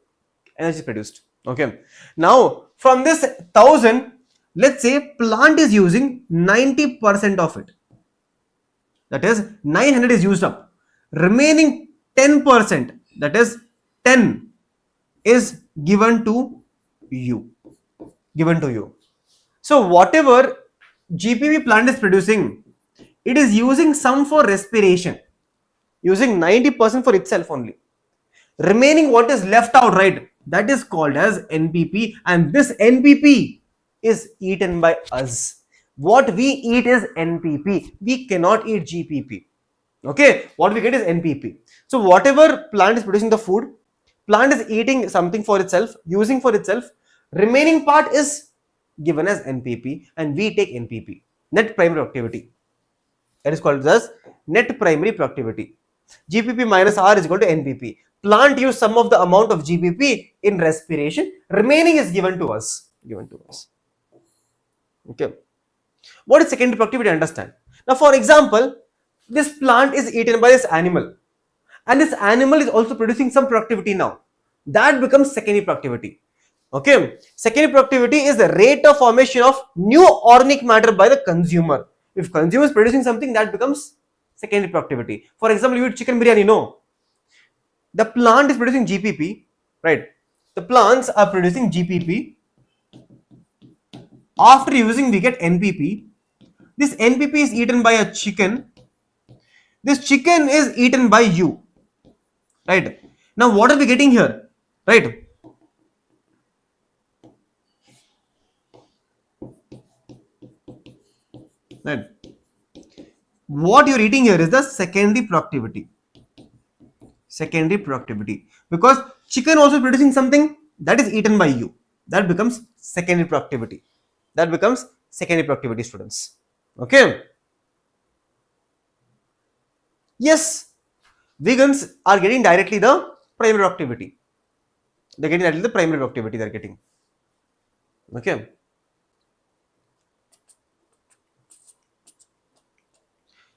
energy is produced. Okay. Now, from this 1000, let's say plant is using 90% of it. That is 900 is used up. Remaining 10%, that is 10, is given to you. So whatever GPP plant is producing, it is using some for respiration, using 90% for itself only. Remaining what is left out, right? That is called as NPP, and this NPP is eaten by us. What we eat is NPP. We cannot eat GPP. Okay, what we get is NPP. So whatever plant is producing the food, plant is eating something for itself, using for itself, remaining part is given as NPP and we take NPP, net primary productivity. That is called as net primary productivity. GPP minus R is equal to NPP. Plant use some of the amount of GPP in respiration, remaining is given to us. Okay. What is secondary productivity? Understand. Now, for example, this plant is eaten by this animal, and this animal is also producing some productivity now. That becomes secondary productivity. Okay. Secondary productivity is the rate of formation of new organic matter by the consumer. If consumer is producing something, that becomes secondary productivity. For example, you eat chicken biryani, no. The plant is producing GPP, right? The plants are producing GPP. After using, we get NPP. This NPP is eaten by a chicken. This chicken is eaten by you, right? Now, what are we getting here, right? Right. What you're eating here is the secondary productivity. Secondary productivity, because chicken also producing something that is eaten by you. That becomes secondary productivity. That becomes secondary productivity, students. Okay. Yes, vegans are getting directly the primary productivity. They're getting directly the primary productivity they're getting. Okay.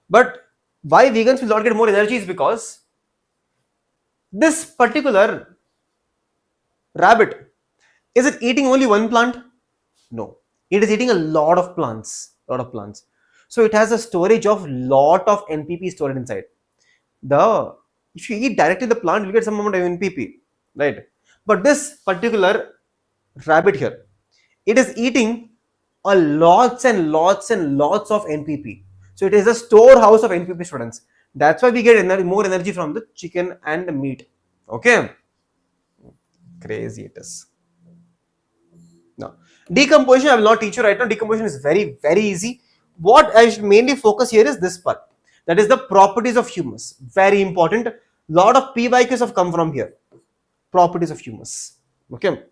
But why vegans will not get more energy is because this particular rabbit, is it eating only one plant? No, it is eating a lot of plants. So it has a storage of lot of NPP stored inside. If you eat directly the plant, you get some amount of NPP, right? But this particular rabbit here, it is eating a lots and lots and lots of NPP. So it is a storehouse of NPP, students. That's why we get more energy from the chicken and the meat. Okay, crazy it is. Now, decomposition I will not teach you right now. Decomposition is very, very easy. What I should mainly focus here is this part. That is the properties of humus. Very important. Lot of PYQs have come from here. Properties of humus. Okay.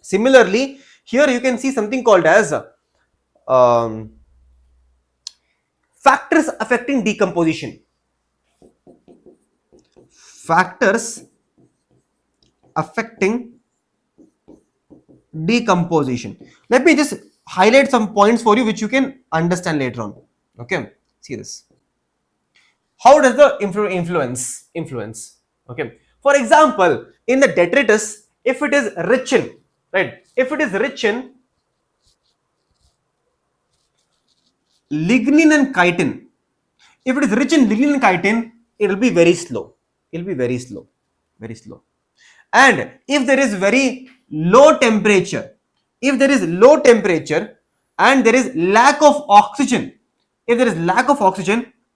Similarly, here you can see something called as factors affecting decomposition. Factors affecting decomposition. Let me just highlight some points for you which you can understand later on. Okay, see this. How does the influence? Okay, for example, in the detritus, if it is rich in, right, if it is rich in lignin and chitin, if it is rich in lignin and chitin, it will be very slow. It will be very slow. And if there is very low temperature, and there is lack of oxygen,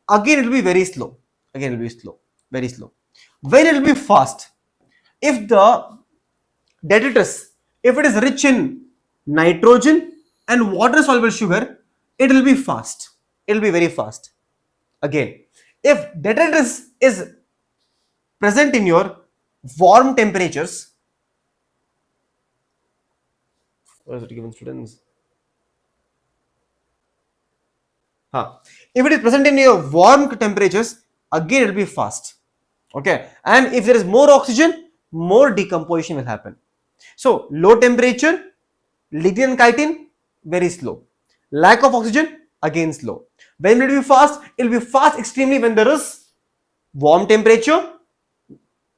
again it will be very slow. Very slow. When it will be fast, if the detritus, if it is rich in nitrogen and water soluble sugar, it will be fast. It will be very fast. Again, if detritus is present in your warm temperatures, what is it given, students? If it is present in your warm temperatures, again it will be fast. Okay, and if there is more oxygen, more decomposition will happen. So low temperature, lignin and chitin, very slow. Lack of oxygen, again slow. When it will be fast? It will be fast extremely when there is warm temperature,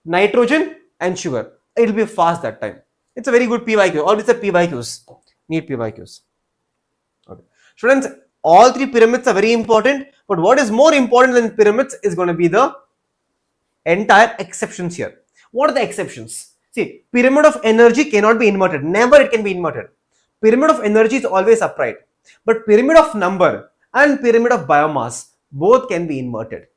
nitrogen and sugar. It will be fast that time. It's a very good PYQ. All these are PYQs. NEET PYQs. Okay. Students, all three pyramids are very important, but what is more important than pyramids is going to be the entire exceptions here. What are the exceptions? See, pyramid of energy cannot be inverted. Never it can be inverted. Pyramid of energy is always upright. But pyramid of number and pyramid of biomass, both can be inverted.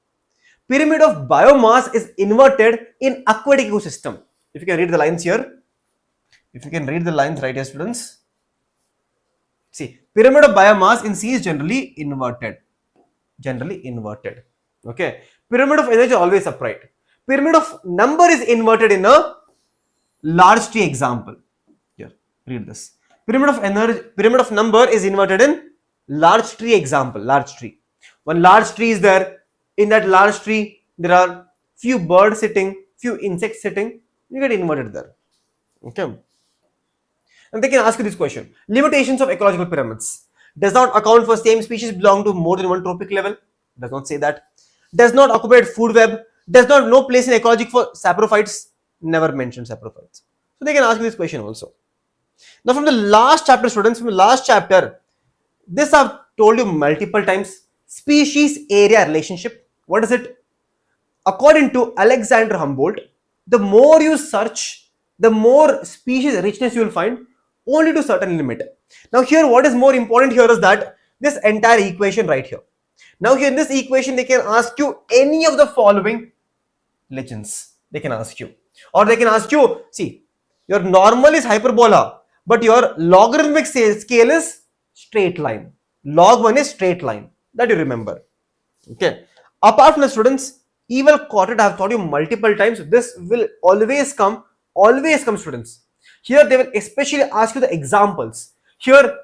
Pyramid of biomass is inverted in aquatic ecosystem. If you can read the lines here. If you can read the lines right here, students. See, pyramid of biomass in sea is generally inverted. Okay. Pyramid of energy is always upright. Pyramid of number is inverted in a large tree example. Here, read this. Pyramid of energy, pyramid of number is inverted in large tree example. Large tree. One large tree is there. In that large tree, there are few birds sitting, few insects sitting. You get inverted there. Okay. And they can ask you this question. Limitations of ecological pyramids. Does not account for same species belong to more than one trophic level. Does not say that. Does not occupy food web. Does not no place in ecology for saprophytes. Never mentioned saprophytes. So they can ask you this question also. Now from the last chapter, students, from the last chapter, this I've told you multiple times. Species area relationship. What is it? According to Alexander Humboldt, the more you search, the more species richness you will find, only to certain limit. Now here what is more important here is that this entire equation right here. Now here in this equation they can ask you any of the following legends. They can ask you. Or they can ask you, see, your normal is hyperbola, but your logarithmic scale is straight line. Log 1 is straight line. That you remember. Okay. Apart from the students, evil quadrant I have taught you multiple times. This will always come students. Here they will especially ask you the examples. Here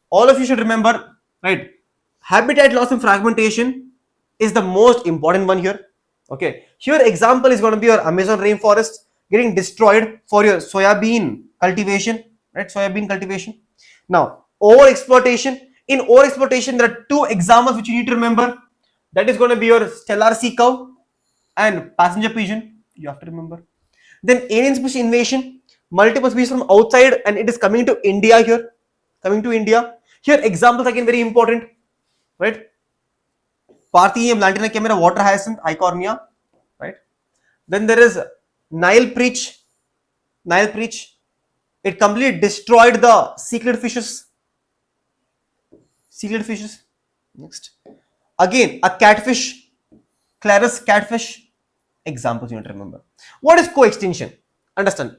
all of you should remember, right? Habitat loss and fragmentation is the most important one here. Okay. Here example is going to be your Amazon rainforest getting destroyed for your soybean cultivation, right? Soybean cultivation. Now overexploitation. In overexploitation, there are two examples which you need to remember. That is going to be your stellar sea cow and passenger pigeon. You have to remember. Then alien species invasion, multiple species from outside, and it is coming to India here. Coming to India. Here examples again very important, right? Parthenium lantina camera, water hyacinth, Icornia, right? Then there is Nile perch. Nile perch. It completely destroyed the cichlid fishes. Cichlid fishes. Next. Again, a catfish, Clarus catfish. Examples you need to remember. What is co-extinction? Understand.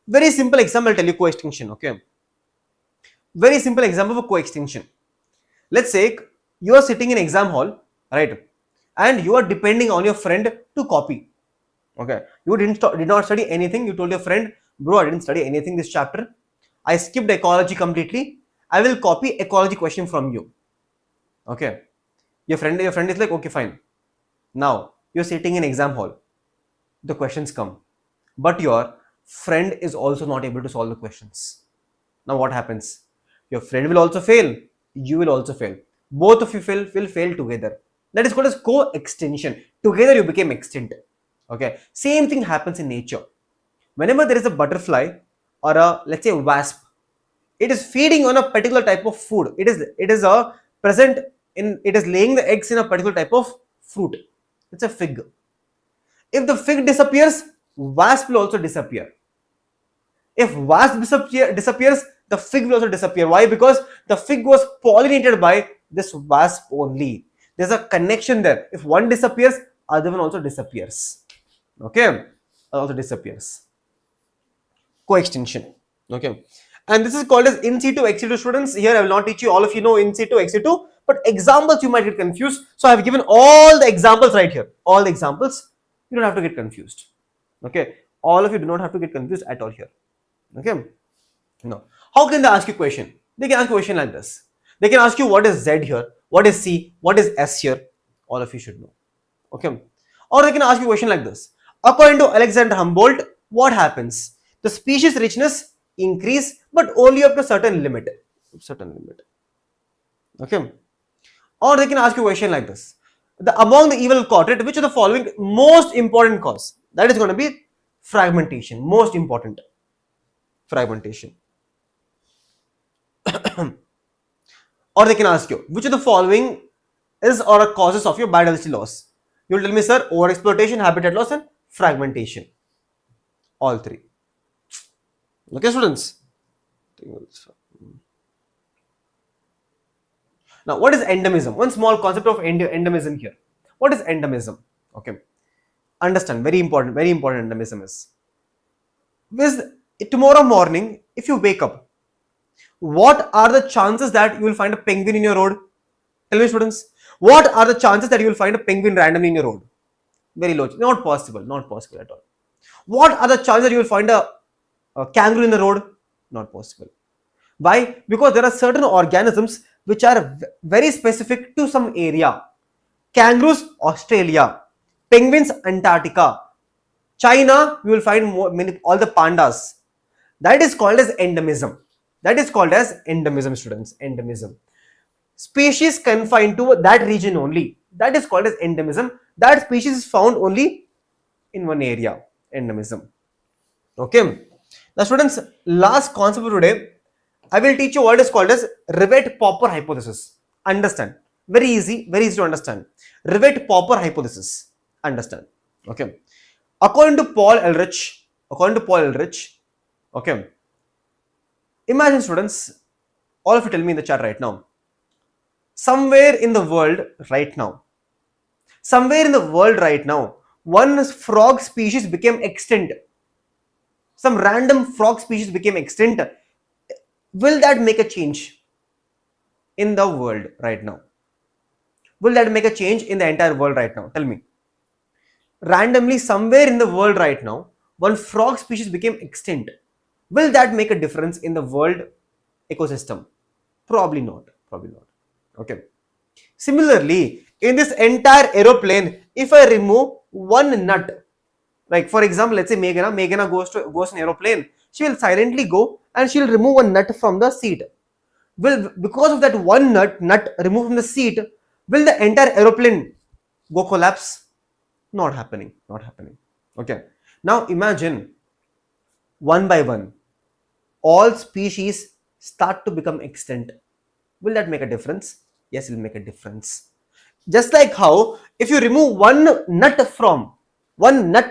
Very simple example, I'll tell you co-extinction. Okay. Very simple example for co-extinction. Let's say you are sitting in exam hall, right? And you are depending on your friend to copy. Okay. You did not study anything. You told your friend, bro, I didn't study anything this chapter. I skipped ecology completely. I will copy ecology question from you. Okay. Your friend is like, okay, fine. Now you're sitting in exam hall. The questions come, but your friend is also not able to solve the questions. Now what happens? Your friend will also fail. You will also fail. Both of you will fail together. That is called as co-extinction. Together you became extinct. Okay. Same thing happens in nature. Whenever there is a butterfly or a, let's say, a wasp, it is feeding on a particular type of food. It is laying the eggs in a particular type of fruit. It's a fig. If the fig disappears, wasp will also disappear. If wasp disappears, the fig will also disappear. Why? Because the fig was pollinated by this wasp only. There's a connection there. If one disappears, other one also disappears. Okay, also disappears. Co-extinction. Okay, and this is called as in situ, ex situ. Students, here I will not teach you. All of you know in situ, ex situ, but examples you might get confused. So I have given all the examples right here. All the examples. You don't have to get confused. Okay, all of you do not have to get confused at all here. Okay, no. How can they ask you a question? They can ask a question like this. They can ask you what is Z here, what is C, what is S here. All of you should know. Okay, or they can ask you a question like this. According to Alexander Humboldt, what happens? The species richness increase, but only up to certain limit. Okay, or they can ask you a question like this. Among the evil quadrant, which of the following most important cause? That is going to be fragmentation. Most important. Fragmentation. Or they can ask you, which of the following is or are causes of your biodiversity loss? You will tell me, sir, overexploitation, habitat loss, and fragmentation. All three. Okay, students. Now, what is endemism? One small concept of endemism here. What is endemism? Okay, understand. Very important endemism is. Tomorrow morning, if you wake up, what are the chances that you will find a penguin in your road? Tell me, students. What are the chances that you will find a penguin randomly in your road? Very low. Not possible. Not possible at all. What are the chances that you will find a kangaroo in the road? Not possible. Why? Because there are certain organisms which are very specific to some area. Kangaroos, Australia. Penguins, Antarctica. China, you will find all the pandas. That is called as endemism. That is called as endemism, students. Endemism. Species confined to that region only. That is called as endemism. That species is found only in one area. Endemism. Okay. Now, students, last concept for today, I will teach you what is called as Rivet-Popper hypothesis. Understand. Very easy to understand. Rivet-Popper hypothesis. Understand. Okay. According to Paul Ehrlich, okay. Imagine, students, all of you tell me in the chat right now. Somewhere in the world right now, one frog species became extinct. Some random frog species became extinct. Will that make a change in the world right now? Will that make a change in the entire world right now? Tell me. Randomly, somewhere in the world right now, one frog species became extinct. Will that make a difference in the world ecosystem? Probably not. Okay. Similarly, in this entire aeroplane, if I remove one nut, like for example, let's say Meghana goes in aeroplane, she will silently go and she will remove one nut from the seat. Will, because of that one nut removed from the seat, will the entire aeroplane go collapse? Not happening. Okay. Now imagine, one by one, all species start to become extinct. Will that make a difference? Yes, it will make a difference. Just like how if you remove one nut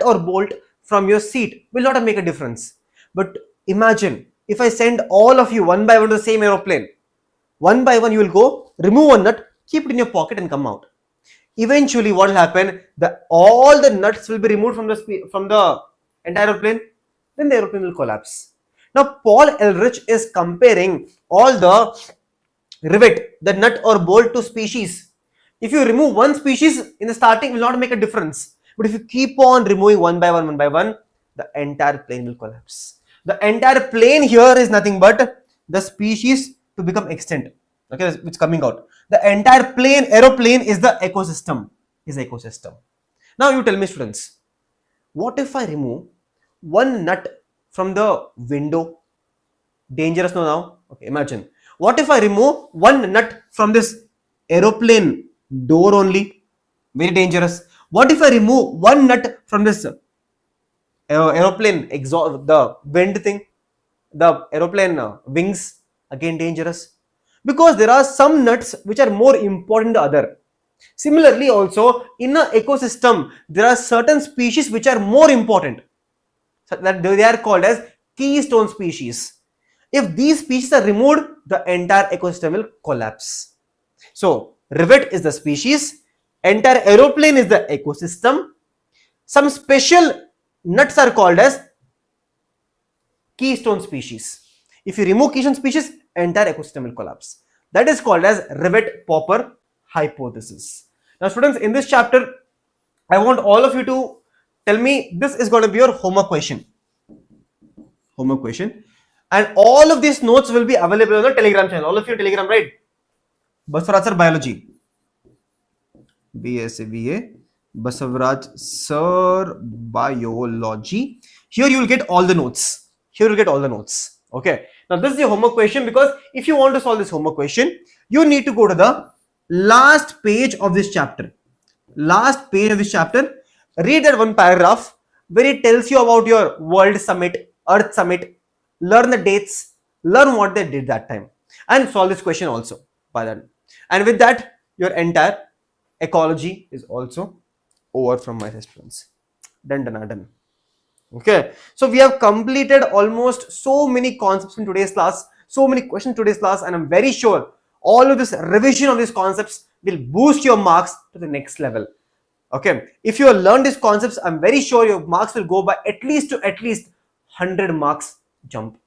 or bolt from your seat, will not make a difference. But imagine if I send all of you one by one to the same aeroplane. One by one you will go, remove one nut, keep it in your pocket and come out. Eventually what will happen? All the nuts will be removed from the entire aeroplane. Then the aeroplane will collapse. Now Paul Ehrlich is comparing all the rivet, the nut or bolt, to species. If you remove one species in the starting, will not make a difference. But if you keep on removing one by one, the entire plane will collapse. The entire plane here is nothing but the species to become extinct. Okay, it's coming out. The entire aeroplane is the ecosystem. Now you tell me, students, what if I remove one nut from the window? Dangerous now? Okay, imagine. What if I remove one nut from this aeroplane door only? Very dangerous. What if I remove one nut from this aeroplane exhaust, the vent thing, the aeroplane wings? Again dangerous. Because there are some nuts which are more important than other. Similarly also, in an ecosystem, there are certain species which are more important. So that they are called as keystone species. If these species are removed, the entire ecosystem will collapse. So rivet is the species, entire aeroplane is the ecosystem. Some special nuts are called as keystone species. If you remove keystone species, entire ecosystem will collapse. That is called as Rivet-Popper hypothesis. Now students, in this chapter, I want all of you to tell me, this is going to be your homework question. And all of these notes will be available on the Telegram channel. All of you Telegram, right? Basavaraj sir, biology. BSA, Basavaraj sir, biology. Here you will get all the notes. Okay. Now this is the homework question, because if you want to solve this homework question, you need to go to the last page of this chapter. Read that one paragraph where it tells you about your World Summit, Earth Summit, learn the dates, learn what they did that time, and solve this question also by then. And with that, your entire ecology is also over from my students. Done. Okay, so we have completed almost so many concepts in today's class, so many questions in today's class, and I'm very sure all of this revision of these concepts will boost your marks to the next level. Okay, if you have learned these concepts, I'm very sure your marks will go by at least 100 marks jump.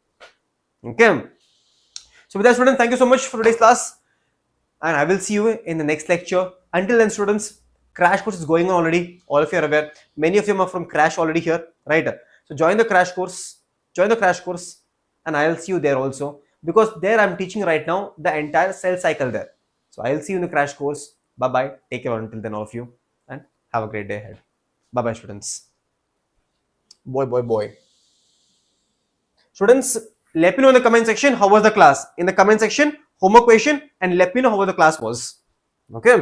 Okay, so with that, students, thank you so much for today's class, and I will see you in the next lecture. Until then, students, crash course is going on already. All of you are aware. Many of you are from crash already here, right? So join the crash course. Join the crash course, and I'll see you there also, because there I'm teaching right now the entire cell cycle there. So I'll see you in the crash course. Bye bye. Take care until then, all of you, and have a great day ahead. Bye bye, students. Boy. Students, let me know in the comment section how was the class. In the comment section, homework question, and let me know how the class was. Okay.